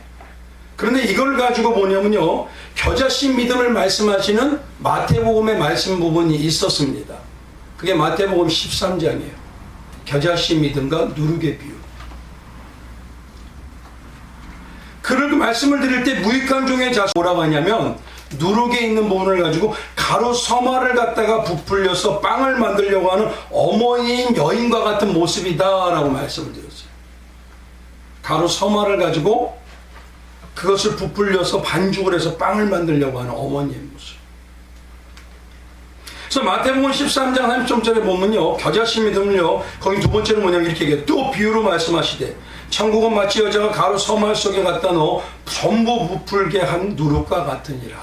그런데 이걸 가지고 뭐냐면요. 겨자씨 믿음을 말씀하시는 마태복음의 말씀 부분이 있었습니다. 그게 마태복음 13장이에요. 겨자씨 믿음과 누룩의 비유. 그렇게 말씀을 드릴 때 무익한 종의 자세 뭐라고 하냐면 누룩에 있는 부분을 가지고 가루 서말을 갖다가 부풀려서 빵을 만들려고 하는 어머니인 여인과 같은 모습이다 라고 말씀을 드렸어요. 가루 서말을 가지고 그것을 부풀려서 반죽을 해서 빵을 만들려고 하는 어머니의 모습. 그래서 마태복음 13장 30절에 보면요. 겨자씨 믿음을요. 거기 두 번째는 뭐냐면 이렇게 얘기해요. 또 비유로 말씀하시되 천국은 마치 여자가 가루 서말 속에 갖다 넣어 전부 부풀게 한 누룩과 같으니라.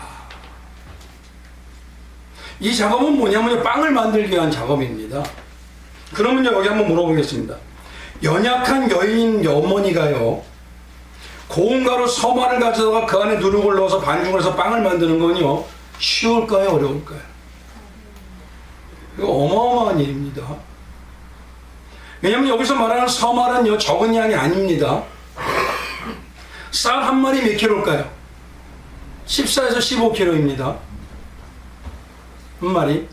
이 작업은 뭐냐면 빵을 만들기 위한 작업입니다. 그러면 여기 한번 물어보겠습니다. 연약한 여인 어머니가요. 고운 가루 서말을 가져다가 그 안에 누룩을 넣어서 반죽을 해서 빵을 만드는 건요. 쉬울까요? 어려울까요? 이거 어마어마한 일입니다. 왜냐하면 여기서 말하는 서말은요. 적은 양이 아닙니다. 쌀 한 마리 몇 킬로일까요? 14에서 15kg입니다. 한 마리.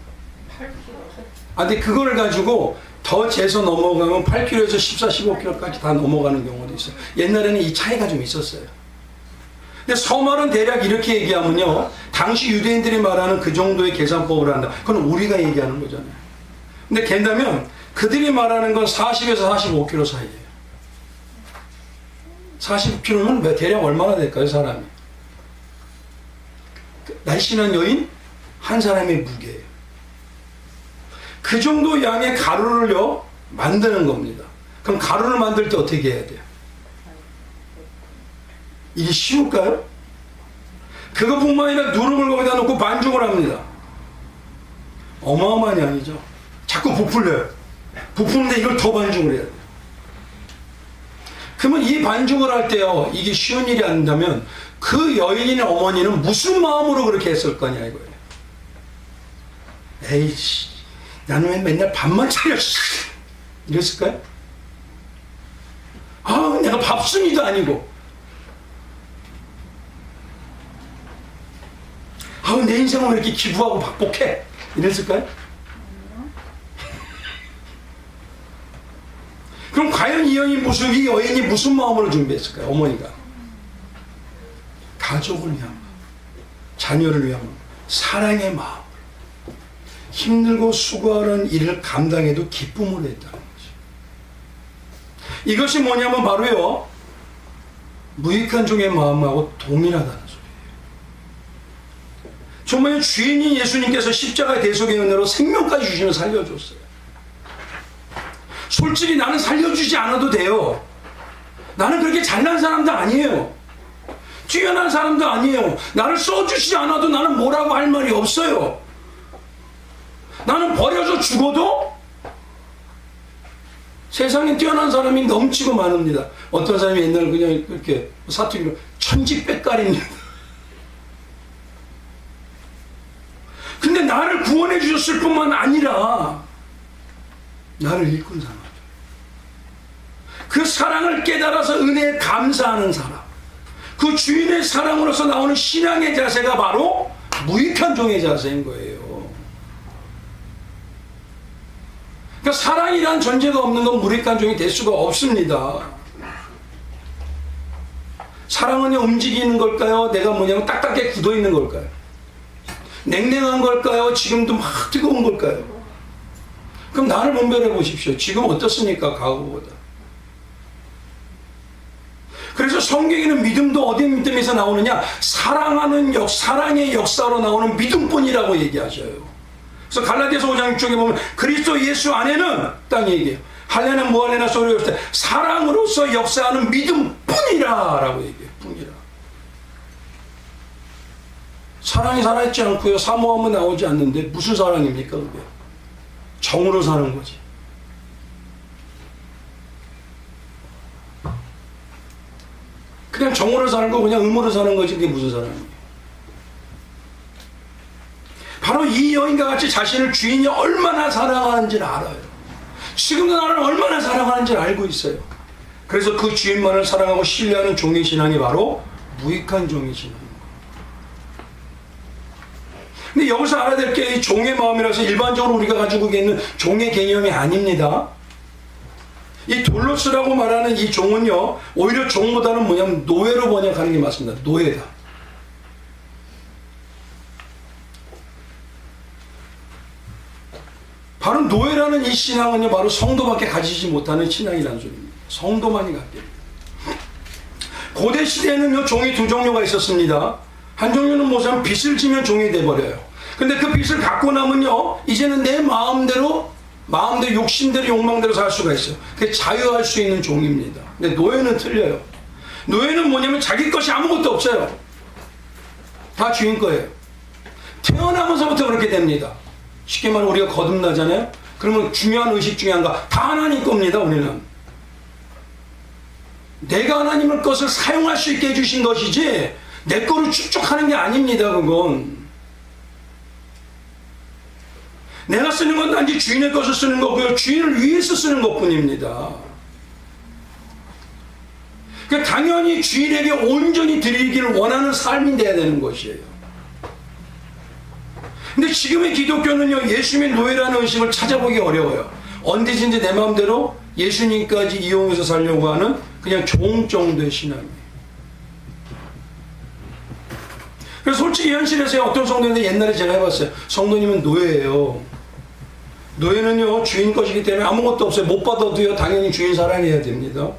8kg. 근데 그걸 가지고 더 재서 넘어가면 8kg에서 14, 15kg까지 다 넘어가는 경우도 있어요. 옛날에는 이 차이가 좀 있었어요. 근데 서말은 대략 이렇게 얘기하면요, 당시 유대인들이 말하는 그 정도의 계산법을 한다. 그건 우리가 얘기하는 거잖아요. 근데 갠다면 그들이 말하는 건 40에서 45km 사이예요. 40km는 대략 얼마나 될까요, 사람이? 날씬한 여인 한 사람의 무게예요. 그 정도 양의 가루를요 만드는 겁니다. 그럼 가루를 만들 때 어떻게 해야 돼요? 이게 쉬울까요? 그것뿐만 아니라 누름을 거기다 놓고 반죽을 합니다. 어마어마한 양이죠. 자꾸 부풀려요. 부푸는데 이걸 더 반죽을 해야 돼요. 그러면 이 반죽을 할 때요, 이게 쉬운 일이 아닌다면 그 여인의 어머니는 무슨 마음으로 그렇게 했을 거냐 이거예요. 에이씨, 나는 왜 맨날 밥만 차려? 이랬을까요? 아, 내가 밥순이도 아니고, 아, 내 인생을 왜 이렇게 기부하고 박복해? 이랬을까요? 그럼 과연 이 여인이 무슨 마음으로 준비했을까요? 어머니가 가족을 위한 마음, 자녀를 위한 마음, 사랑의 마음, 힘들고 수고하는 일을 감당해도 기쁨으로 했다는 거죠. 이것이 뭐냐면 바로요, 무익한 종의 마음하고 동일하다는 소리예요. 정말 주인인 예수님께서 십자가의 대속의 은혜로 생명까지 주시면 살려줬어요. 솔직히 나는 살려주지 않아도 돼요. 나는 그렇게 잘난 사람도 아니에요. 뛰어난 사람도 아니에요. 나를 써주시지 않아도 나는 뭐라고 할 말이 없어요. 나는 버려져 죽어도 세상에 뛰어난 사람이 넘치고 많습니다. 어떤 사람이 옛날에 그냥 이렇게 사투리로 천지빽가리입니다. 근데 나를 구원해 주셨을 뿐만 아니라 나를 일꾼 삼아 그 사랑을 깨달아서 은혜에 감사하는 사람, 그 주인의 사랑으로서 나오는 신앙의 자세가 바로 무익한 종의 자세인 거예요. 그러니까 사랑이란 존재가 없는 건 무익한 종이 될 수가 없습니다. 사랑은 움직이는 걸까요? 내가 뭐냐면 딱딱하게 굳어 있는 걸까요? 냉랭한 걸까요? 지금도 막 뜨거운 걸까요? 그럼 나를 분별해 보십시오. 지금 어떻습니까? 과거보다. 그래서 성경에는 믿음도 어디 믿음에서 나오느냐? 사랑의 역사로 나오는 믿음뿐이라고 얘기하셔요. 그래서 갈라디아서 5장 6절에 보면 그리스도 예수 안에는 딱 얘기해요. 할례는 무할례나 소리 없을 때 사랑으로서 역사하는 믿음뿐이라 라고 얘기해요. 뿐이라. 사랑이 살아있지 않고요, 사모함은 나오지 않는데 무슨 사랑입니까 그게? 정으로 사는 거지. 그냥 정으로 사는 거, 그냥 의무로 사는 거지. 그게 무슨 사랑이에요? 바로 이 여인과 같이 자신을 주인이 얼마나 사랑하는지를 알아요. 지금도 나를 얼마나 사랑하는지를 알고 있어요. 그래서 그 주인만을 사랑하고 신뢰하는 종의 신앙이 바로 무익한 종의 신앙입니다. 근데 여기서 알아야 될 게 이 종의 마음이라서 일반적으로 우리가 가지고 있는 종의 개념이 아닙니다. 이 돌로스라고 말하는 이 종은요, 오히려 종보다는 뭐냐면 노예로 번역하는 게 맞습니다. 노예다. 바로 노예라는 이 신앙은요, 바로 성도밖에 가지지 못하는 신앙이라는 소리입니다. 성도만이 갖게 됩니다. 고대 시대에는요, 종이 두 종류가 있었습니다. 한 종류는 뭐냐면 빚을 지면 종이 돼버려요. 근데 그 빚을 갚고 나면요, 이제는 내 마음대로 욕심대로 욕망대로 살 수가 있어요. 그게 자유할 수 있는 종입니다. 근데 노예는 틀려요. 노예는 뭐냐면 자기 것이 아무것도 없어요. 다 주인 거예요. 태어나면서부터 그렇게 됩니다. 쉽게 말하면 우리가 거듭나잖아요. 그러면 중요한 의식 중에 하나가 다 하나님 겁니다. 우리는 내가 하나님의 것을 사용할 수 있게 해주신 것이지 내 거를 축적하는 게 아닙니다. 그건 내가 쓰는 건 단지 주인의 것을 쓰는 거고요, 주인을 위해서 쓰는 것뿐입니다. 그러니까 당연히 주인에게 온전히 드리기를 원하는 삶이 돼야 되는 것이에요. 근데 지금의 기독교는요, 예수님의 노예라는 의식을 찾아보기 어려워요. 언제든지 내 마음대로 예수님까지 이용해서 살려고 하는 그냥 종 정도의 신앙이에요. 솔직히 현실에서 어떤 성도인데 옛날에 제가 해봤어요. 성도님은 노예예요. 노예는요 주인 것이기 때문에 아무것도 없어요. 못 받아도요 당연히 주인 사랑해야 됩니다.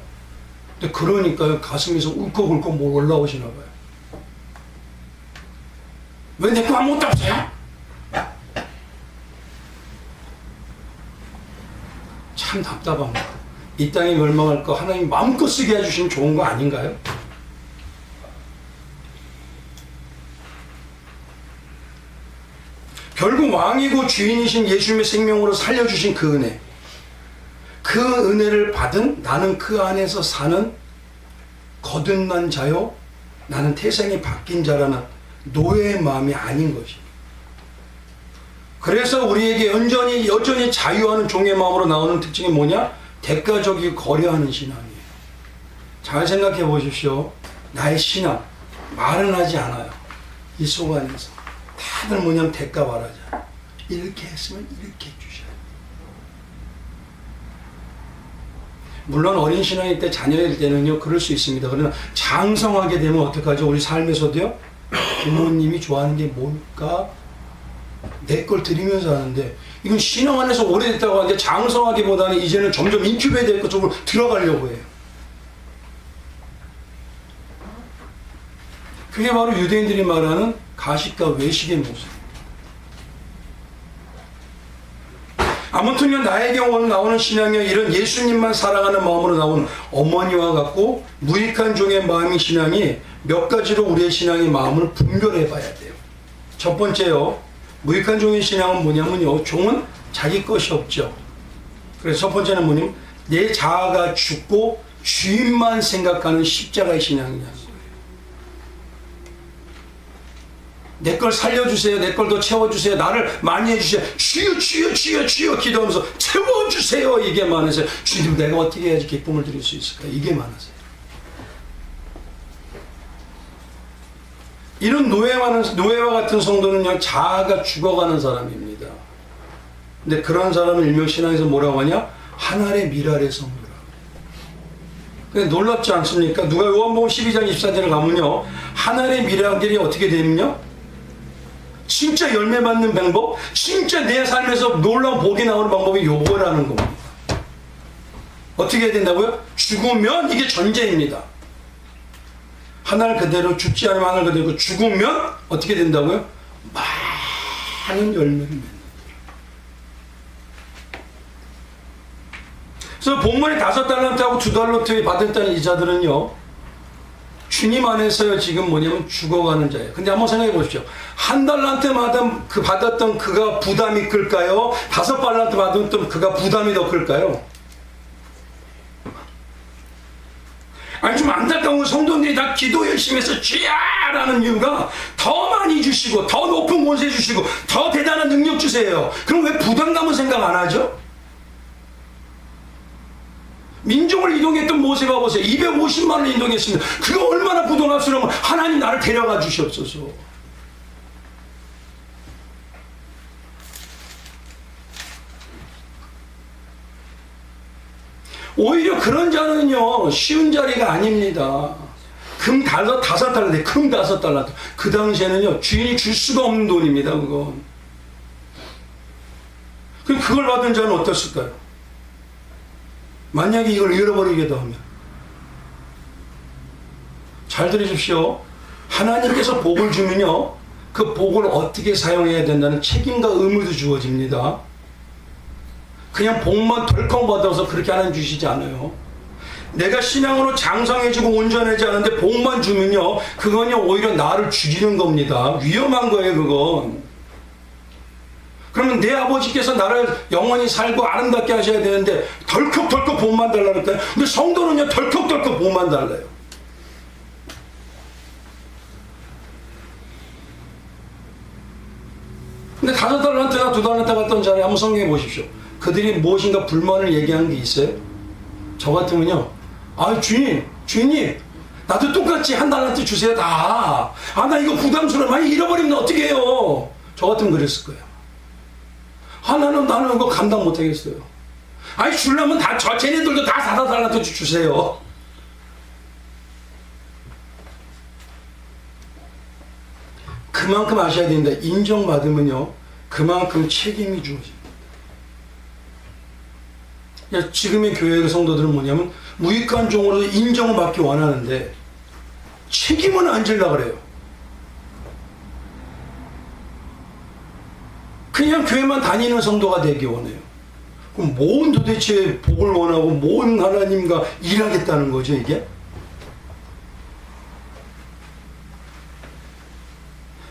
근데 그러니까요 가슴에서 울컥울컥 뭘 올라오시나 봐요. 왜 내 거 아무것도 없어요? 참 답답합니다. 이 땅에 멸망할 거 하나님 마음껏 쓰게 해주시면 좋은 거 아닌가요? 결국 왕이고 주인이신 예수님의 생명으로 살려주신 그 은혜, 그 은혜를 받은 나는 그 안에서 사는 거듭난 자요, 나는 태생이 바뀐 자라는 노예의 마음이 아닌 것입니다. 그래서 우리에게 여전히 자유하는 종의 마음으로 나오는 특징이 뭐냐? 대가적이고 거래하는 신앙이에요. 잘 생각해 보십시오. 나의 신앙 말은 하지 않아요. 이 속 안에서 다들 뭐냐면 대가 말하자. 이렇게 했으면 이렇게 해주셔요. 물론 어린 신앙일 때 자녀일 때는요 그럴 수 있습니다. 그러나 장성하게 되면 어떡하죠? 우리 삶에서도요 부모님이 좋아하는 게 뭘까? 내 걸 드리면서 하는데 이건 신앙 안에서 오래됐다고 하는데 장성하기보다는 이제는 점점 인큐베이터 될 쪽으로 들어가려고 해요. 그게 바로 유대인들이 말하는 가식과 외식의 모습. 아무튼요 나에게 오늘 나오는 신앙이 이런 예수님만 사랑하는 마음으로 나온 어머니와 같고 무익한 종의 마음이 신앙이 몇 가지로 우리의 신앙의 마음을 분별해 봐야 돼요. 첫 번째요. 무익한 종의 신앙은 뭐냐면요. 종은 자기 것이 없죠. 그래서 첫 번째는 뭐냐면 내 자아가 죽고 주인만 생각하는 십자가의 신앙이냐는 거예요. 내 걸 살려주세요. 내 걸 더 채워주세요. 나를 많이 해주세요. 주여 주여 주여 주여 기도하면서 채워주세요. 이게 많으세요. 주님 내가 어떻게 해야지 기쁨을 드릴 수 있을까? 이게 많으세요. 이런 노예와 같은 성도는요 자아가 죽어가는 사람입니다. 근데 그런 사람을 일명 신앙에서 뭐라고 하냐? 하늘의 미랄의 성도라고. 근데 놀랍지 않습니까? 누가 요한복음 12장 24절에 가면요 하늘의 미랄들이 어떻게 되면요 진짜 열매 받는 방법, 진짜 내 삶에서 놀라운 복이 나오는 방법이 요거라는 겁니다. 어떻게 해야 된다고요? 죽으면 이게 전제입니다. 하늘 그대로 죽지 않으면 하늘 그대로 죽으면 어떻게 된다고요? 많은 열매를 맺는 거예요. 그래서 본문에 5달란트하고 2달란트 받았다는 이자들은요 주님 안에서요 지금 뭐냐면 죽어가는 자예요. 근데 한번 생각해 보십시오. 1달란트 받았던 그가 부담이 클까요? 5달란트 받았던 그가 부담이 더 클까요? 아니 좀 안타까운 성도들이 다 기도 열심히 해서 주야라는 이유가 더 많이 주시고 더 높은 권세 주시고 더 대단한 능력 주세요. 그럼 왜 부담감은 생각 안 하죠? 민족을 이동했던 모세가 보세요. 250만을 이동했습니다. 그거 얼마나 부동합스러우면 하나님 나를 데려가 주시옵소서. 오히려 그런 자는요 쉬운 자리가 아닙니다. 금 5달란트, 금 5달란트. 그 당시에는요 주인이 줄 수가 없는 돈입니다. 그건. 그걸 받은 자는 어땠을까요? 만약에 이걸 잃어버리게도 하면 잘 들으십시오. 하나님께서 복을 주면요 그 복을 어떻게 사용해야 된다는 책임과 의무도 주어집니다. 그냥 복만 덜컹 받아서 그렇게 하나님 주시지 않아요. 내가 신앙으로 장성해지고 온전하지 않은데 복만 주면요 그건요 오히려 나를 죽이는 겁니다. 위험한 거예요 그건. 그러면 내 아버지께서 나를 영원히 살고 아름답게 하셔야 되는데 덜컥덜컥 복만 달라고 할까요? 근데 성도는요 덜컥덜컥 복만 달라요. 근데 5달란트나 2달란트 갔던 자리 한번 성경해 보십시오. 그들이 무엇인가 불만을 얘기하는 게 있어요? 저 같으면요 아 주인님 나도 똑같이 1달란트 주세요 다. 아 나 이거 부담스러워. 많이 잃어버리면 어떻게 해요? 저 같으면 그랬을 거예요. 나는 이거 감당 못하겠어요. 아니 주려면 쟤네들도 다 4달란트 주세요. 그 그만큼 아셔야 된다. 인정받으면요, 그만큼 책임이 주어집니다. 지금의 교회의 성도들은 뭐냐면 무익한 종으로 인정을 받기 원하는데 책임은 안 지려고 그래요. 그냥 교회만 다니는 성도가 되기 원해요. 그럼 뭔 도대체 복을 원하고 뭔 하나님과 일하겠다는 거죠, 이게?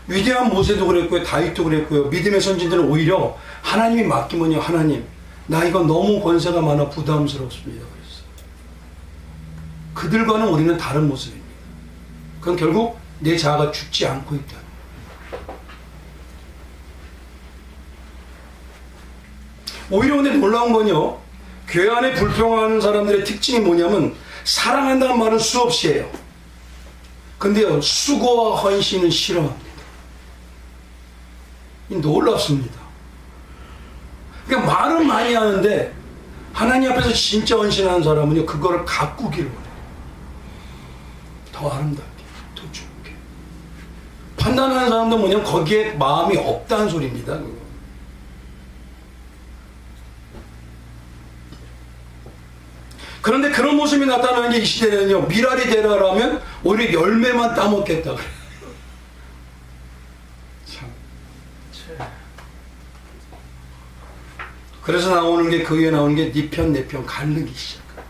위대한 모세도 그랬고요, 다윗도 그랬고요. 믿음의 선진들은 오히려 하나님이 맡기면요, 하나님, 나 이거 너무 권세가 많아 부담스럽습니다. 그랬어요. 그들과는 우리는 다른 모습입니다. 그건 결국 내 자아가 죽지 않고 있다. 오히려 근데 놀라운 건요, 교회 안에 불평하는 사람들의 특징이 뭐냐면 사랑한다는 말은 수없이 해요. 근데요, 수고와 헌신은 싫어합니다. 놀랍습니다. 그러니까 말은 많이 하는데 하나님 앞에서 진짜 헌신하는 사람은요, 그거를 가꾸기를 원해요. 더 아름답게, 더 좋게. 판단하는 사람도 뭐냐면 거기에 마음이 없다는 소리입니다. 그거. 그런데 그런 모습이 나타나는 게 이 시대는요, 미랄이 되라라면 오히려 열매만 따먹겠다 그래요. 참. 그래서 나오는 게, 그 위에 나오는 게 네 편 내 편 갈르기 시작합니다.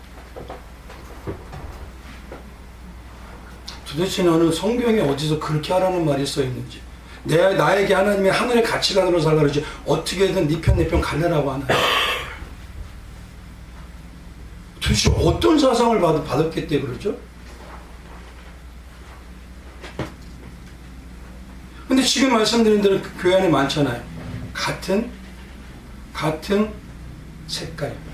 도대체 나는 성경에 어디서 그렇게 하라는 말이 써 있는지, 나에게 하나님의 하늘의 가치관으로 살라 그러지 어떻게든 네 편 내 편 갈래라고 하나. 도대체 어떤 사상을 받았겠대 그러죠? 근데 지금 말씀드린 대로 그 교회 안에 많잖아요. 같은 색깔입니다.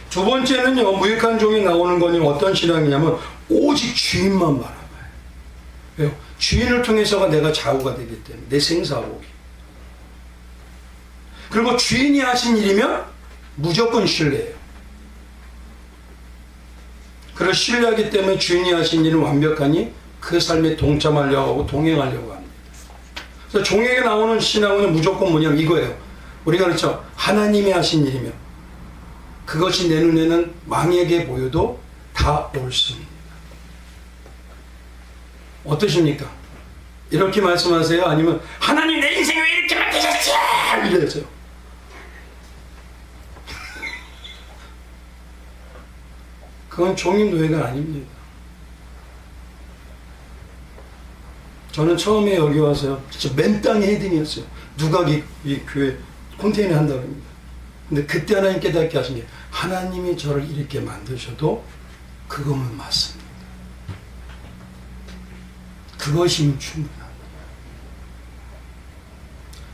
두 번째는요, 무익한 종이 나오는 거는 어떤 신앙이냐면 오직 주인만 바라봐요. 왜요? 주인을 통해서가 내가 좌우가 되기 때문에, 내 생사복이. 그리고 주인이 하신 일이면 무조건 신뢰해요. 그걸 신뢰하기 때문에 주인이 하신 일은 완벽하니 그 삶에 동참하려고 하고 동행하려고 합니다. 그래서 종에게 나오는 신앙은 무조건 뭐냐면 이거예요. 우리가 그렇죠. 하나님이 하신 일이면 그것이 내 눈에는 망에게 보여도 다 옳습니다. 어떠십니까? 이렇게 말씀하세요? 아니면 하나님 내 인생이 왜 이렇게 만드셨지? 이래서요. 그건 종인 노예가 아닙니다. 저는 처음에 여기 와서요, 진짜 맨 땅에 헤딩이었어요. 누가 이 교회 컨테이너 한다고 합니다. 근데 그때 하나님 깨닫게 하신 게, 하나님이 저를 이렇게 만드셔도 그거면 맞습니다. 그것이면 충분합니다.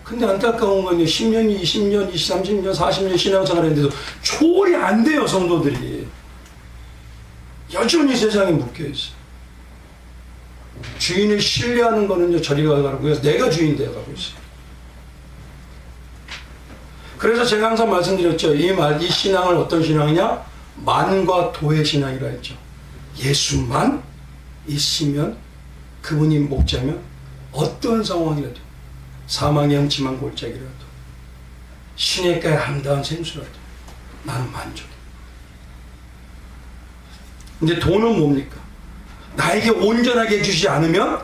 근데 안타까운 건요, 10년, 20년, 30년, 40년 신앙생활 했는데도 초월이 안 돼요, 성도들이. 여전히 세상에 묶여있어요. 주인을 신뢰하는 거는요, 저리 가라고 해서 내가 주인 되어가고 있어요. 그래서 제가 항상 말씀드렸죠. 이 신앙을 어떤 신앙이냐? 만과 도의 신앙이라 했죠. 예수만 있으면, 그분이 목자면 어떤 상황이라도, 사망의 험침한 골짜기라도, 시냇가의 아름다운 생수라도 나는 만족해. 근데 돈은 뭡니까? 나에게 온전하게 해주지 않으면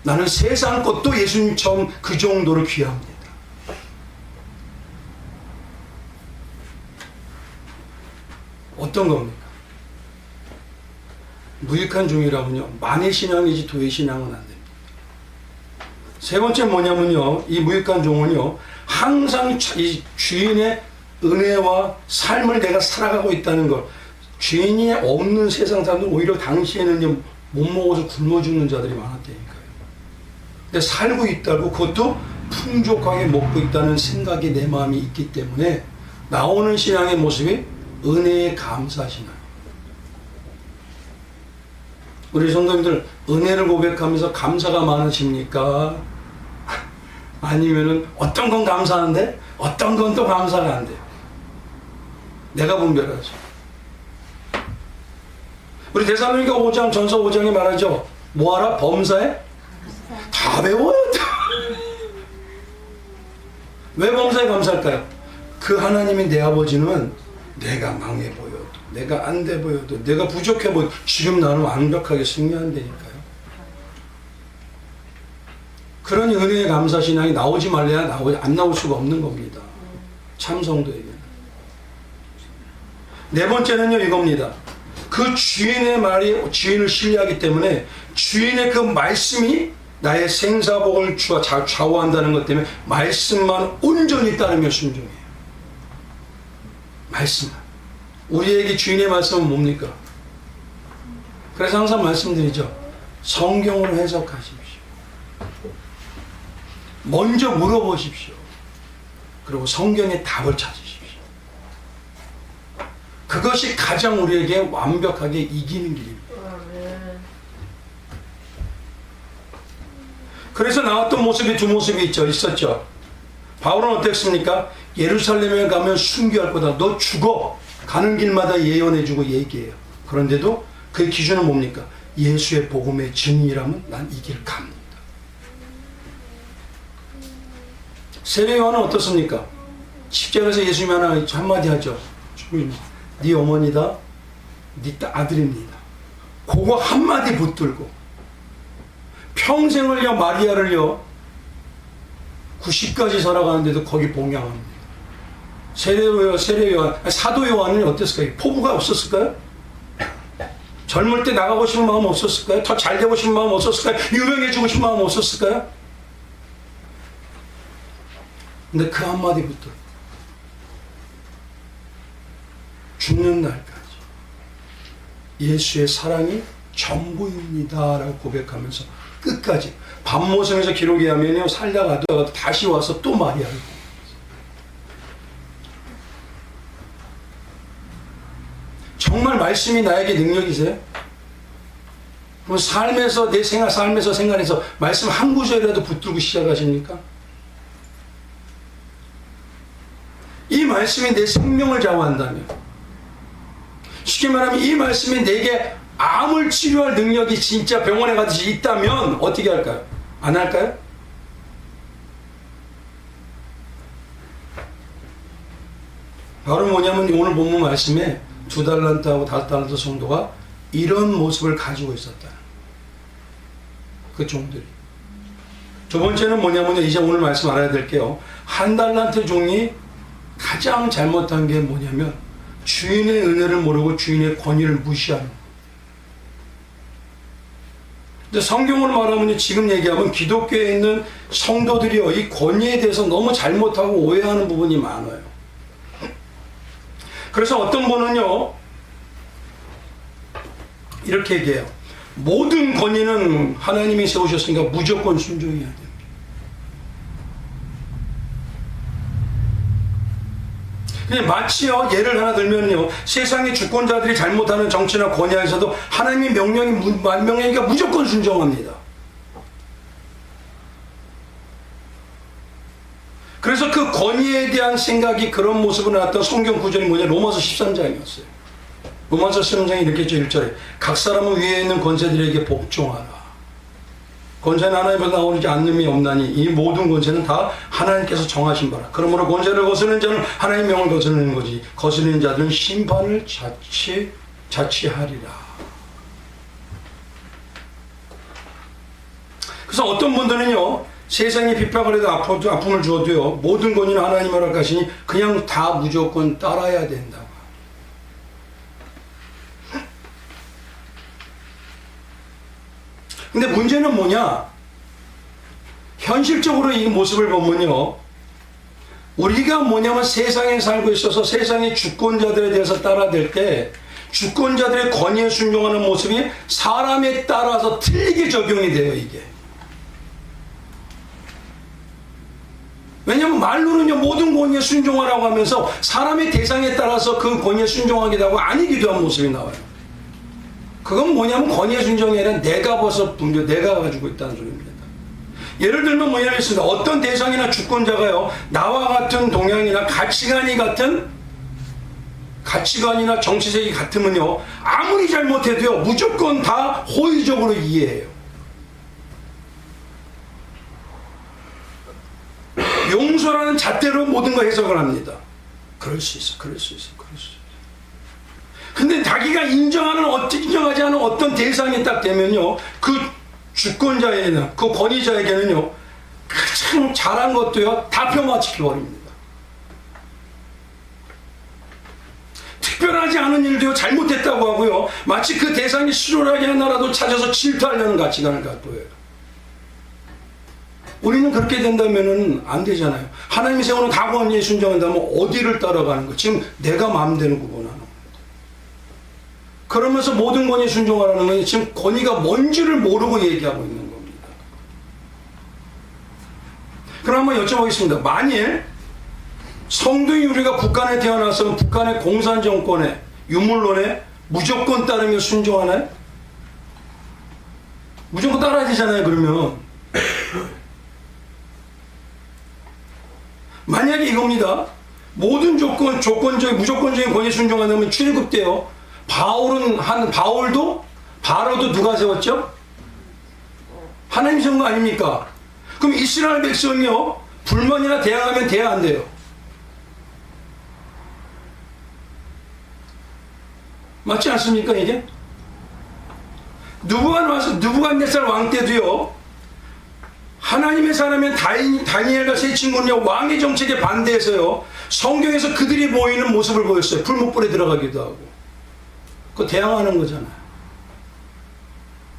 나는 세상 것도 예수님처럼 그 정도로 귀합니다. 어떤 겁니까? 무익한 종이라면요, 만의 신앙이지 도의 신앙은 안 됩니다. 세 번째 뭐냐면요, 이 무익한 종은요, 항상 이 주인의 은혜와 삶을 내가 살아가고 있다는 것. 주인이 없는 세상 사람들은 오히려 당시에는 못 먹어서 굶어 죽는 자들이 많았다니까요. 근데 살고 있다고, 그것도 풍족하게 먹고 있다는 생각이 내 마음이 있기 때문에 나오는 신앙의 모습이 은혜에 감사하시나요? 우리 성도님들 은혜를 고백하면서 감사가 많으십니까? 아니면은 어떤 건 감사한데 어떤 건 또 감사가 안 돼요. 내가 분별하죠. 우리 데살로니가 5장 전서 5장에 말하죠. 뭐하라? 범사에 다 배워요. 왜 범사에 감사할까요? 그 하나님이 내 아버지는 내가 망해 보여도, 내가 안 돼 보여도, 내가 부족해 보여도 지금 나는 완벽하게 승리한다니까요. 그런 은혜의 감사신앙이 나오지 말래야 안 나올 수가 없는 겁니다. 참성도에게는. 네 번째는요, 이겁니다. 그 주인의 말이 주인을 신뢰하기 때문에 주인의 그 말씀이 나의 생사복을 좌우한다는 것 때문에 말씀만 온전히 따르며 순종해요. 말씀만. 우리에게 주인의 말씀은 뭡니까? 그래서 항상 말씀드리죠. 성경으로 해석하십시오. 먼저 물어보십시오. 그리고 성경의 답을 찾으십시오. 그것이 가장 우리에게 완벽하게 이기는 길입니다. 그래서 나왔던 모습이 두 모습이 있었죠. 바울은 어땠습니까? 예루살렘에 가면 순교할 거다. 너 죽어. 가는 길마다 예언해주고 얘기해요. 그런데도 그 기준은 뭡니까? 예수의 복음의 증인이라면 난 이 길을 갑니다. 세례 요한은 어떻습니까? 십자가에서 예수님이 한마디 하죠. 네 어머니다, 네 아들입니다. 그거 한마디 붙들고 평생을요 마리아를요 90까지 살아가는데도 거기 봉양합니다. 세례 요한, 사도 요한은 어땠을까요? 포부가 없었을까요? 젊을 때 나가고 싶은 마음 없었을까요? 더 잘 되고 싶은 마음 없었을까요? 유명해지고 싶은 마음 없었을까요? 근데 그 한마디부터 죽는 날까지 예수의 사랑이 전부입니다 라고 고백하면서 끝까지 밤모성에서 기록에 하면요 살다가도 다시 와서 또 마리아를 정말 말씀이 나에게 능력이세요? 그럼 삶에서 삶에서 생활에서 말씀 한 구절이라도 붙들고 시작하십니까? 이 말씀이 내 생명을 좌우한다면, 쉽게 말하면 이 말씀이 내게 암을 치료할 능력이 진짜 병원에 가듯이 있다면 어떻게 할까요? 안 할까요? 바로 뭐냐면 오늘 본문 말씀에 2달란트하고 5달란트 성도가 이런 모습을 가지고 있었다. 그 종들이. 두 번째는 뭐냐면 이제 오늘 말씀 알아야 될게요. 1달란트 종이 가장 잘못한 게 뭐냐면 주인의 은혜를 모르고 주인의 권위를 무시하는. 근데 성경으로 말하면 지금 얘기하면 기독교에 있는 성도들이요 이 권위에 대해서 너무 잘못하고 오해하는 부분이 많아요. 그래서 어떤 분은요 이렇게 얘기해요. 모든 권위는 하나님이 세우셨으니까 무조건 순종해야 돼요. 마치요 예를 하나 들면요 세상의 주권자들이 잘못하는 정치나 권위에서도 하나님의 명령이니까 무조건 순종합니다. 그래서 그 권위에 대한 생각이 그런 모습으로 나왔던 성경 구절이 뭐냐 로마서 13장이었어요. 로마서 13장이 이렇게 했죠. 1절에 각 사람은 위에 있는 권세들에게 복종하라. 권세는 하나님께서 나오지 않음이 없나니 이 모든 권세는 다 하나님께서 정하신 바라. 그러므로 권세를 거스르는 자는 하나님의 명을 거스르는 거지 거스르는 자들은 심판을 자취하리라. 그래서 어떤 분들은요 세상에 핍박을 해도 아픔을 주어도요 모든 권위는 하나님 허락하시니 그냥 다 무조건 따라야 된다고. 근데 문제는 뭐냐? 현실적으로 이 모습을 보면요 우리가 뭐냐면 세상에 살고 있어서 세상의 주권자들에 대해서 따라댈 때 주권자들의 권위에 순종하는 모습이 사람에 따라서 틀리게 적용이 돼요. 이게 왜냐하면 말로는요 모든 권위에 순종하라고 하면서 사람의 대상에 따라서 그 권위에 순종하기도 하고 아니기도 한 모습이 나와요. 그건 뭐냐면 권위의 순종이 아니라 내가 내가 가지고 있다는 소리입니다. 예를 들면 뭐냐면 있습니다. 어떤 대상이나 주권자가요 나와 같은 동향이나 가치관이 같은 가치관이나 정치색이 같으면요, 아무리 잘못해도요, 무조건 다 호의적으로 이해해요. 용서라는 잣대로 모든 걸 해석을 합니다. 그럴 수 있어, 그럴 수 있어, 그럴 수 있어. 근데 자기가 인정하지 않은 어떤 대상이 딱 되면요, 그 주권자에게는, 그 권위자에게는요, 참 잘한 것도요, 다 폄하시켜버립니다. 특별하지 않은 일도요, 잘못했다고 하고요, 마치 그 대상이 실효하게 하나라도 찾아서 질투하려는 가치관을 갖고 해요. 우리는 그렇게 된다면은 안 되잖아요. 하나님이 세우는 다 권위에 순종한다면 어디를 따라가는 거? 지금 내가 마음대로 구분하는 거예요. 그러면서 모든 권위에 순종하라는 건 지금 권위가 뭔지를 모르고 얘기하고 있는 겁니다. 그럼 한번 여쭤보겠습니다. 만일 성도인 우리가 북한에 태어나서 북한의 공산 정권에, 유물론에 무조건 따르며 순종하나요? 무조건 따라야 되잖아요, 그러면. 만약에 이겁니다. 모든 무조건적인 권위에 순종한다면 출애굽때요. 바로도 누가 세웠죠? 하나님 세운 거 아닙니까? 그럼 이스라엘 백성이요, 불만이나 대항하면 돼야 안 돼요? 맞지 않습니까, 이게? 느부갓네살 왕 때도요, 하나님의 사람인 다니엘과 세 친구는요, 왕의 정책에 반대해서요, 성경에서 그들이 모이는 모습을 보였어요. 풀무불에 들어가기도 하고. 그거 대항하는 거잖아요.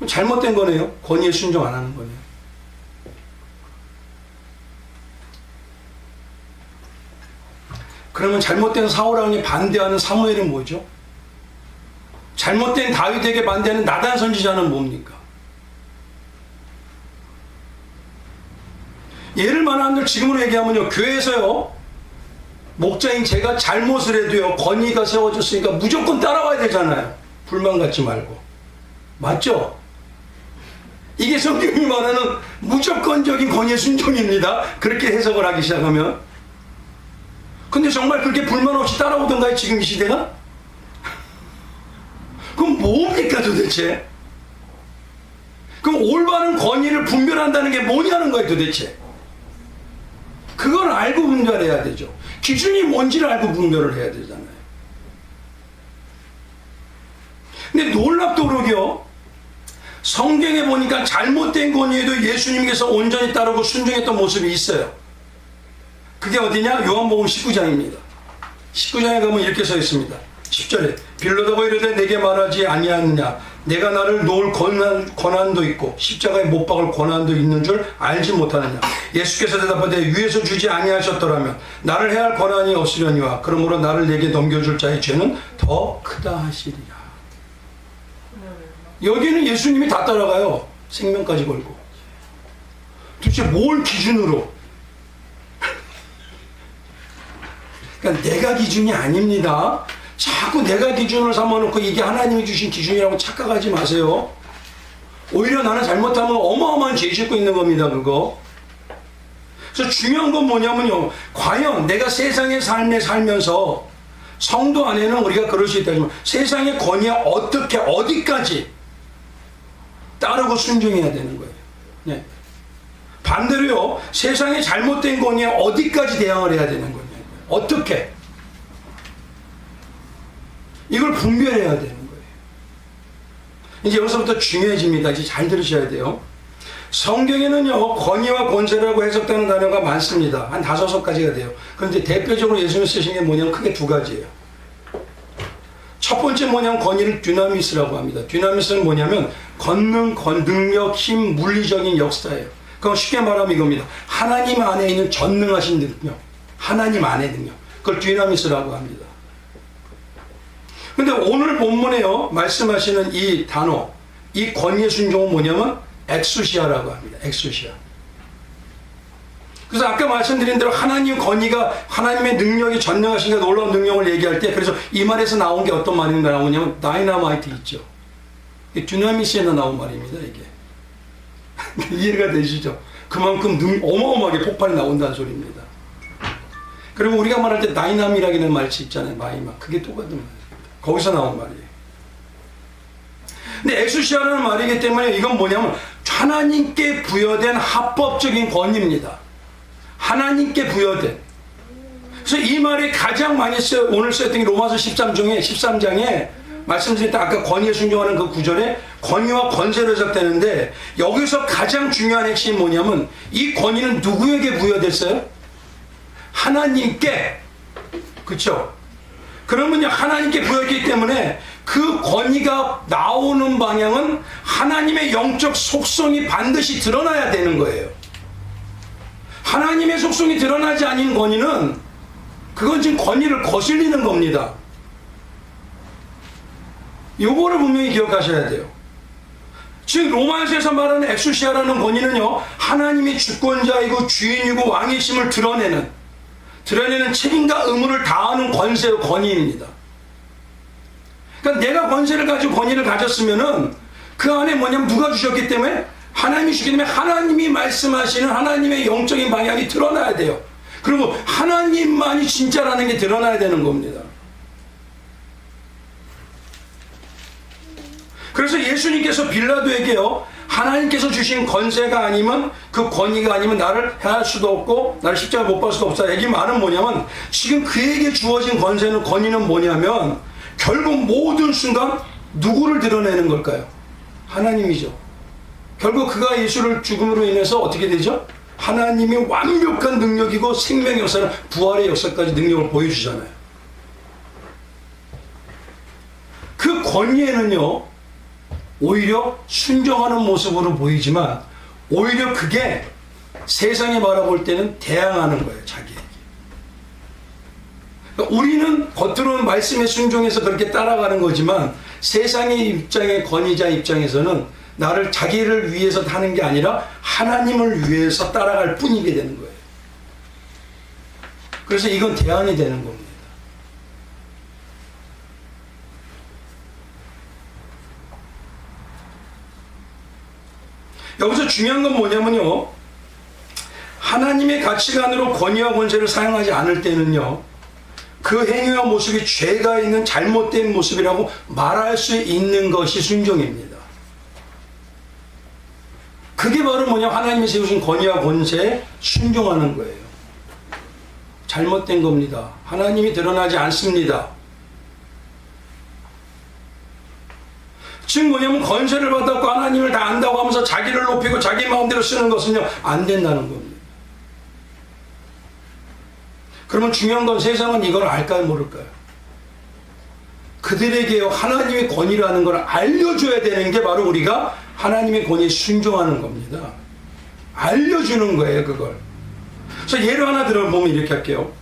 잘못된 거네요. 권위에 순종 안 하는 거네요. 그러면 잘못된 사울왕에 반대하는 사무엘은 뭐죠? 잘못된 다윗에게 반대하는 나단 선지자는 뭡니까? 예를 말하면 지금으로 얘기하면요, 교회에서요, 목자인 제가 잘못을 해도요, 권위가 세워졌으니까 무조건 따라와야 되잖아요. 불만 갖지 말고. 맞죠? 이게 성경이 말하는 무조건적인 권위의 순종입니다. 그렇게 해석을 하기 시작하면. 근데 정말 그렇게 불만 없이 따라오던가요, 지금 이 시대가? 그럼 뭡니까 도대체? 그럼 올바른 권위를 분별한다는 게 뭐냐는 거예요, 도대체. 그걸 알고 분별해야 되죠. 기준이 뭔지를 알고 분별을 해야 되잖아요. 근데 놀랍도록요, 성경에 보니까 잘못된 권위에도 예수님께서 온전히 따르고 순종했던 모습이 있어요. 그게 어디냐? 요한복음 19장입니다. 19장에 가면 이렇게 써 있습니다. 10절에 빌로다고 이르되 내게 말하지 아니하느냐, 내가 나를 놓을 권한도 있고 십자가에 못 박을 권한도 있는 줄 알지 못하느냐. 예수께서 대답하되 위에서 주지 아니하셨더라면 나를 해할 권한이 없으려니와 그러므로 나를 내게 넘겨줄 자의 죄는 더 크다 하시리라. 여기는 예수님이 다 따라가요. 생명까지 걸고. 도대체 뭘 기준으로? 그러니까 내가 기준이 아닙니다. 자꾸 내가 기준을 삼아놓고 이게 하나님이 주신 기준이라고 착각하지 마세요. 오히려 나는 잘못하면 어마어마한 죄 짓고 있는 겁니다, 그거. 그래서 중요한 건 뭐냐면요, 과연 내가 세상의 삶에 살면서 성도 안에는 우리가 그럴 수 있다지만 세상의 권위에 어떻게 어디까지 따르고 순종해야 되는 거예요. 네. 반대로요, 세상의 잘못된 권위에 어디까지 대항을 해야 되는 거냐. 어떻게? 이걸 분별해야 되는 거예요. 이제 여기서부터 중요해집니다. 이제 잘 들으셔야 돼요. 성경에는요, 권위와 권세라고 해석되는 단어가 많습니다. 한 5가지가 돼요. 그런데 대표적으로 예수님 쓰신 게 뭐냐면 크게 2가지예요. 첫 번째 뭐냐면 권위를 dynamis라고 합니다. dynamis는 뭐냐면 권능, 능력, 힘, 물리적인 역사예요. 그럼 쉽게 말하면 이겁니다. 하나님 안에 있는 전능하신 능력, 하나님 안의 능력, 그걸 dynamis라고 합니다. 근데 오늘 본문에요, 말씀하시는 이 단어, 이 권위의 순종은 뭐냐면 엑수시아라고 합니다. 엑수시아. 그래서 아까 말씀드린 대로 하나님의 권위가, 하나님의 능력이 전능하신가 놀라운 능력을 얘기할 때, 그래서 이 말에서 나온 게 어떤 말인가 나오냐면 다이나마이트 있죠. dynamis에서 나온 말입니다, 이게. 이해가 되시죠? 그만큼 어마어마하게 폭발이 나온다는 소리입니다. 그리고 우리가 말할 때 다이나믹이라는 말이 있잖아요. 마이마. 그게 똑같은 말이에요. 거기서 나온 말이에요. 근데 엑수시아라는 말이기 때문에 이건 뭐냐면 하나님께 부여된 합법적인 권위입니다. 하나님께 부여된. 그래서 이 말이 가장 많이 오늘 썼던 게 로마서 13장에 말씀드렸던 아까 권위에 순종하는 그 구절에 권위와 권세를 해석되는데 여기서 가장 중요한 핵심이 뭐냐면 이 권위는 누구에게 부여됐어요? 하나님께. 그렇죠? 그러면요 하나님께 부여했기 때문에 그 권위가 나오는 방향은 하나님의 영적 속성이 반드시 드러나야 되는 거예요. 하나님의 속성이 드러나지 않은 권위는 그건 지금 권위를 거슬리는 겁니다. 요거를 분명히 기억하셔야 돼요. 지금 로마서에서 말하는 엑수시아라는 권위는요 하나님이 주권자이고 주인이고 왕이심을 드러내는 책임과 의무를 다하는 권위입니다. 그러니까 내가 권세를 가지고 권위를 가졌으면은 그 안에 뭐냐면 누가 주셨기 때문에 하나님이 주기 때문에 하나님이 말씀하시는 하나님의 영적인 방향이 드러나야 돼요. 그리고 하나님만이 진짜라는 게 드러나야 되는 겁니다. 그래서 예수님께서 빌라도에게요 하나님께서 주신 권세가 아니면 그 권위가 아니면 나를 해할 수도 없고 나를 십자가에 못 박을 수도 없다. 이 말은 뭐냐면 지금 그에게 주어진 권위는 뭐냐면 결국 모든 순간 누구를 드러내는 걸까요? 하나님이죠. 결국 그가 예수를 죽음으로 인해서 어떻게 되죠? 하나님이 완벽한 능력이고 생명의 역사는 부활의 역사까지 능력을 보여주잖아요. 그 권위에는요 오히려 순종하는 모습으로 보이지만 오히려 그게 세상이 바라볼 때는 대항하는 거예요. 자기에게. 그러니까 우리는 겉으로는 말씀에 순종해서 그렇게 따라가는 거지만 세상의 입장의 권위자 입장에서는 나를 자기를 위해서 하는 게 아니라 하나님을 위해서 따라갈 뿐이게 되는 거예요. 그래서 이건 대항이 되는 겁니다. 여기서 중요한 건 뭐냐면요 하나님의 가치관으로 권위와 권세를 사용하지 않을 때는요 그 행위와 모습이 죄가 있는 잘못된 모습이라고 말할 수 있는 것이 순종입니다. 그게 바로 뭐냐 하나님이 세우신 권위와 권세에 순종하는 거예요. 잘못된 겁니다. 하나님이 드러나지 않습니다. 즉 뭐냐면 권세를 받았고 하나님을 다 안다고 하면서 자기를 높이고 자기 마음대로 쓰는 것은요 안 된다는 겁니다. 그러면 중요한 건 세상은 이걸 알까요 모를까요? 그들에게요 하나님의 권위라는 걸 알려줘야 되는 게 바로 우리가 하나님의 권위에 순종하는 겁니다. 알려주는 거예요 그걸. 그래서 예를 하나 들어보면 이렇게 할게요.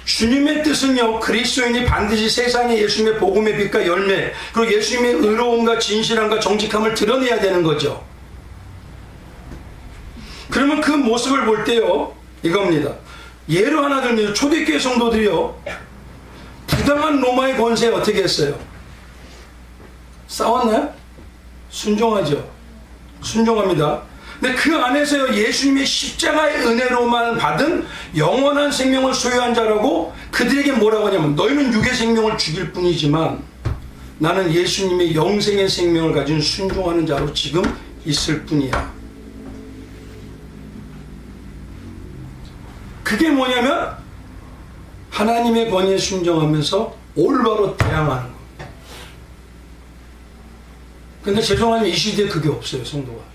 주님의 뜻은요 그리스도인이 반드시 세상에 예수님의 복음의 빛과 열매 그리고 예수님의 의로움과 진실함과 정직함을 드러내야 되는 거죠. 그러면 그 모습을 볼 때요 이겁니다. 예를 하나 들면 초대교회 성도들이요 부당한 로마의 권세에 어떻게 했어요? 싸웠나요? 순종하죠. 순종합니다. 근데 그 안에서요 예수님의 십자가의 은혜로만 받은 영원한 생명을 소유한 자라고 그들에게 뭐라고 하냐면 너희는 육의 생명을 죽일 뿐이지만 나는 예수님의 영생의 생명을 가진 순종하는 자로 지금 있을 뿐이야. 그게 뭐냐면 하나님의 권위에 순종하면서 올바로 대항하는 겁니다. 근데 죄송하지만 이 시대에 그게 없어요 성도가.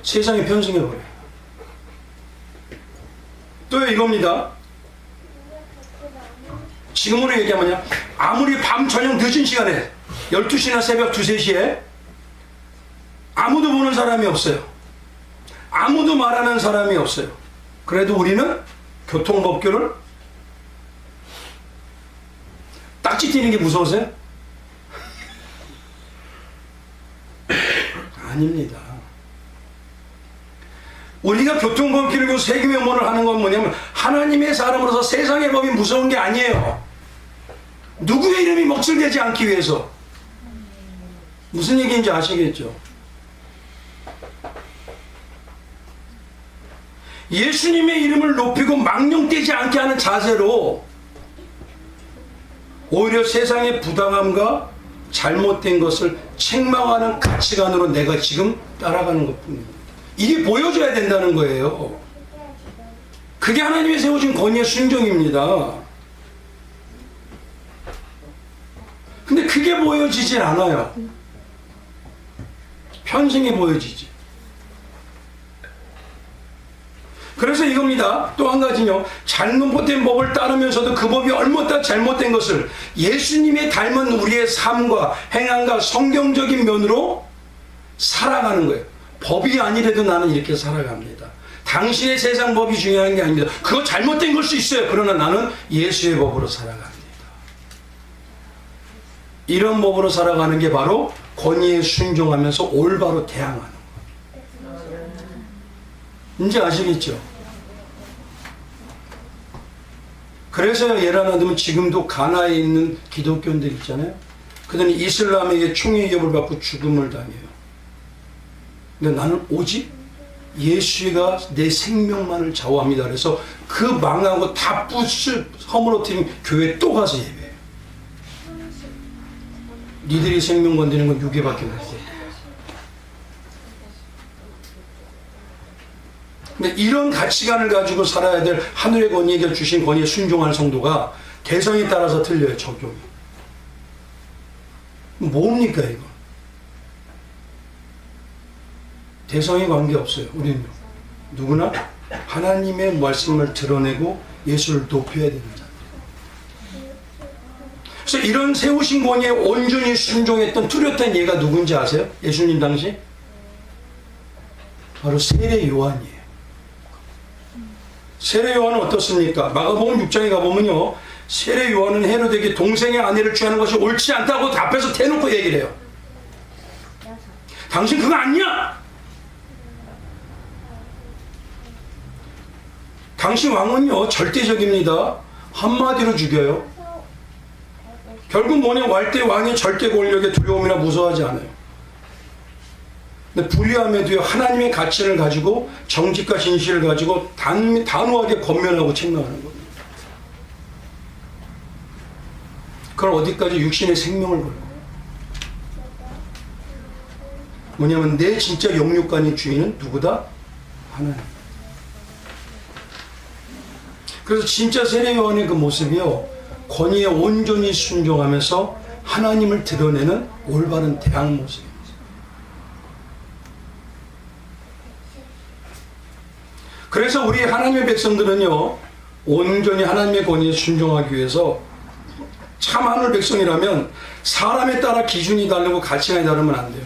세상에 편승해버려요. 또 이겁니다. 지금으로 얘기하면 아무리 밤 저녁 늦은 시간에 12시나 새벽 2, 3시에 아무도 보는 사람이 없어요. 아무도 말하는 사람이 없어요. 그래도 우리는 교통법규를 딱지 띄는 게 무서우세요? 아닙니다. 우리가 교통법규를 고 세금명문을 하는 건 뭐냐면 하나님의 사람으로서 세상의 법이 무서운 게 아니에요. 누구의 이름이 먹칠되지 않기 위해서. 무슨 얘기인지 아시겠죠? 예수님의 이름을 높이고 망령되지 않게 하는 자세로 오히려 세상의 부당함과 잘못된 것을 책망하는 가치관으로 내가 지금 따라가는 것뿐입니다. 이게 보여줘야 된다는 거예요. 그게 하나님의 세워준 권위의 순종입니다. 근데 그게 보여지질 않아요. 편승이 보여지지. 그래서 이겁니다. 또 한 가지는요. 잘못된 법을 따르면서도 그 법이 얼마나 잘못된 것을 예수님의 닮은 우리의 삶과 행함과 성경적인 면으로 살아가는 거예요. 법이 아니래도 나는 이렇게 살아갑니다. 당신의 세상 법이 중요한 게 아닙니다. 그거 잘못된 걸 수 있어요. 그러나 나는 예수의 법으로 살아갑니다. 이런 법으로 살아가는 게 바로 권위에 순종하면서 올바로 대항하는 거예요. 이제 아시겠죠? 그래서 예를 들면 지금도 가나에 있는 기독교인들 있잖아요. 그들은 이슬람에게 총의 위협을 받고 죽음을 당해요. 근데 나는 오직 예수가 내 생명만을 좌우합니다. 그래서 그 망하고 다 허물어뜨린 교회에 또 가서 예배해요. 니들이 생명 건드리는 건 유괴밖에 없어. 근데 이런 가치관을 가지고 살아야 될 하늘의 권위에게 주신 권위에 순종하는 성도가 대상에 따라서 틀려요. 적용이. 뭡니까 이거? 대상에 관계없어요. 우리는 누구나 하나님의 말씀을 드러내고 예수를 높여야 되는 자입니다. 그래서 이런 세우신 권위에 온전히 순종했던 뚜렷한 예가 누군지 아세요? 예수님 당시? 바로 세례 요한이에요. 세례 요한은 어떻습니까? 마가복음 6장에 가보면요. 세례 요한은 헤로데에게 동생의 아내를 취하는 것이 옳지 않다고 앞에서 대놓고 얘기를 해요. 당신 그거 아니야! 당신 왕은요 절대적입니다. 한마디로 죽여요. 결국 뭐냐 왈때 왕이 절대 권력의 두려움이나 무서워하지 않아요. 근데 불리함에도요 하나님의 가치를 가지고 정직과 진실을 가지고 단호하게 권면하고 책망하는 겁니다. 그걸 어디까지 육신의 생명을 걸고 뭐냐면 내 진짜 영육간의 주인은 누구다? 하나님. 그래서 진짜 세례 요한의 그 모습이요 권위에 온전히 순종하면서 하나님을 드러내는 올바른 대항 모습입니다. 그래서 우리 하나님의 백성들은요 온전히 하나님의 권위에 순종하기 위해서 참 하늘 백성이라면 사람에 따라 기준이 다르고 가치관이 다르면 안 돼요.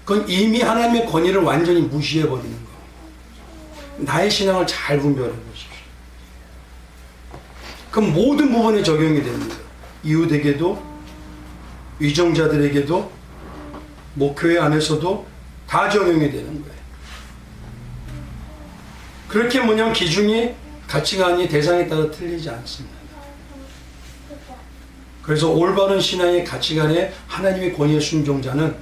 그건 이미 하나님의 권위를 완전히 무시해버리는 거예요. 나의 신앙을 잘 분별해 보십시오. 그럼 모든 부분에 적용이 됩니다. 이웃에게도 위정자들에게도 교회 안에서도 다 적용이 되는 거예요. 그렇게 뭐냐면 기준이 가치관이 대상에 따라 틀리지 않습니다. 그래서 올바른 신앙의 가치관에 하나님의 권위의 순종자는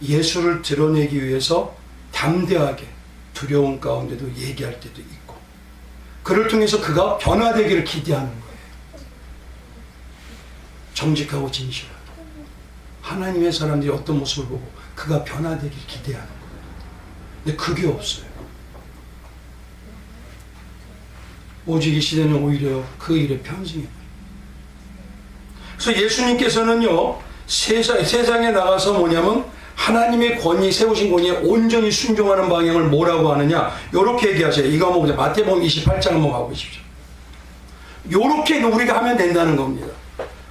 예수를 드러내기 위해서 담대하게 두려움 가운데도 얘기할 때도 있고 그를 통해서 그가 변화되기를 기대하는 거예요. 정직하고 진실하게 하나님의 사람들이 어떤 모습을 보고 그가 변화되기를 기대하는 거예요. 근데 그게 없어요. 오직 이 시대는 오히려 그 일에 편승해요. 그래서 예수님께서는요 세상에 나가서 뭐냐면 하나님의 권위 세우신 권위에 온전히 순종하는 방향을 뭐라고 하느냐 요렇게 얘기하세요. 이거 한번 보자. 마태복음 28장 한번 가보십시오. 요렇게 우리가 하면 된다는 겁니다.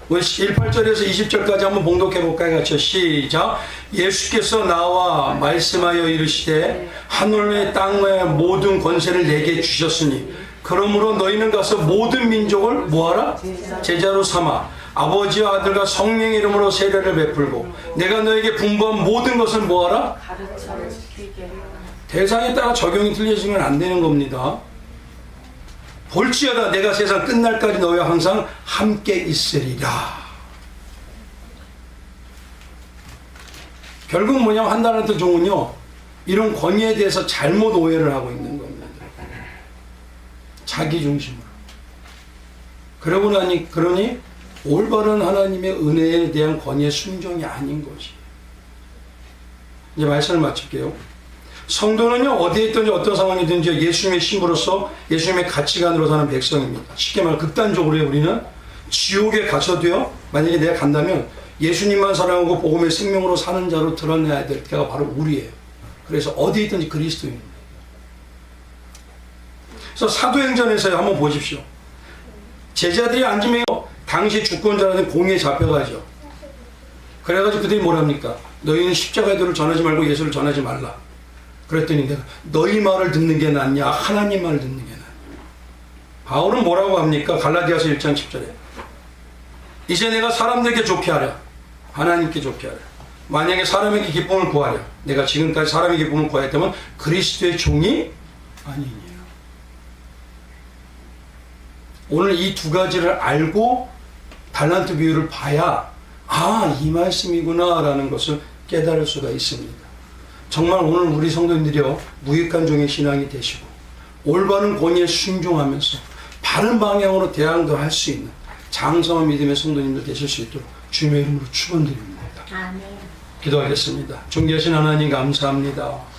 18절에서 20절까지 한번 봉독해볼까요? 같이 시작. 예수께서 나와 말씀하여 이르시되 하늘의 땅의 모든 권세를 내게 주셨으니 그러므로 너희는 가서 모든 민족을 뭐하라? 제자로 삼아 아버지와 아들과 성령의 이름으로 세례를 베풀고 내가 너에게 분부한 모든 것을 뭐하라? 대상에 따라 적용이 틀려지면 안 되는 겁니다. 볼지어다 내가 세상 끝날까지 너희와 항상 함께 있으리라. 결국 뭐냐면 한달한테 종은요 이런 권위에 대해서 잘못 오해를 하고 있는 겁니다. 자기 중심으로. 그러니 올바른 하나님의 은혜에 대한 권위의 순종이 아닌 것이. 이제 말씀을 마칠게요. 성도는요, 어디에 있든지 어떤 상황이든지 예수님의 신부로서 예수님의 가치관으로 사는 백성입니다. 쉽게 말해 극단적으로 우리는 지옥에 가서도요, 만약에 내가 간다면 예수님만 사랑하고 복음의 생명으로 사는 자로 드러내야 될 때가 바로 우리예요. 그래서 어디에 있든지 그리스도인입니다. 그래서 사도행전에서 한번 보십시오. 제자들이 앉으면 당시 주권자라는 공의에 잡혀가죠. 그래가지고 그들이 뭐랍니까? 너희는 십자가의 도를 전하지 말고 예수를 전하지 말라. 그랬더니 내가 너희 말을 듣는 게 낫냐 하나님 말을 듣는 게 낫냐. 바울은 뭐라고 합니까? 갈라디아서 1장 10절에 이제 내가 사람들에게 좋게 하랴 하나님께 좋게 하랴. 만약에 사람에게 기쁨을 구하랴 내가 지금까지 사람의 기쁨을 구하였다면 그리스도의 종이 아니니라. 오늘 이 두 가지를 알고 달란트 비유를 봐야 이 말씀이구나 라는 것을 깨달을 수가 있습니다. 정말 오늘 우리 성도님들이요, 무익한 종의 신앙이 되시고 올바른 권위에 순종하면서 바른 방향으로 대항도 할 수 있는 장성한 믿음의 성도님들 되실 수 있도록 주님의 이름으로 축원드립니다. 아멘. 기도하겠습니다. 존귀하신 하나님 감사합니다.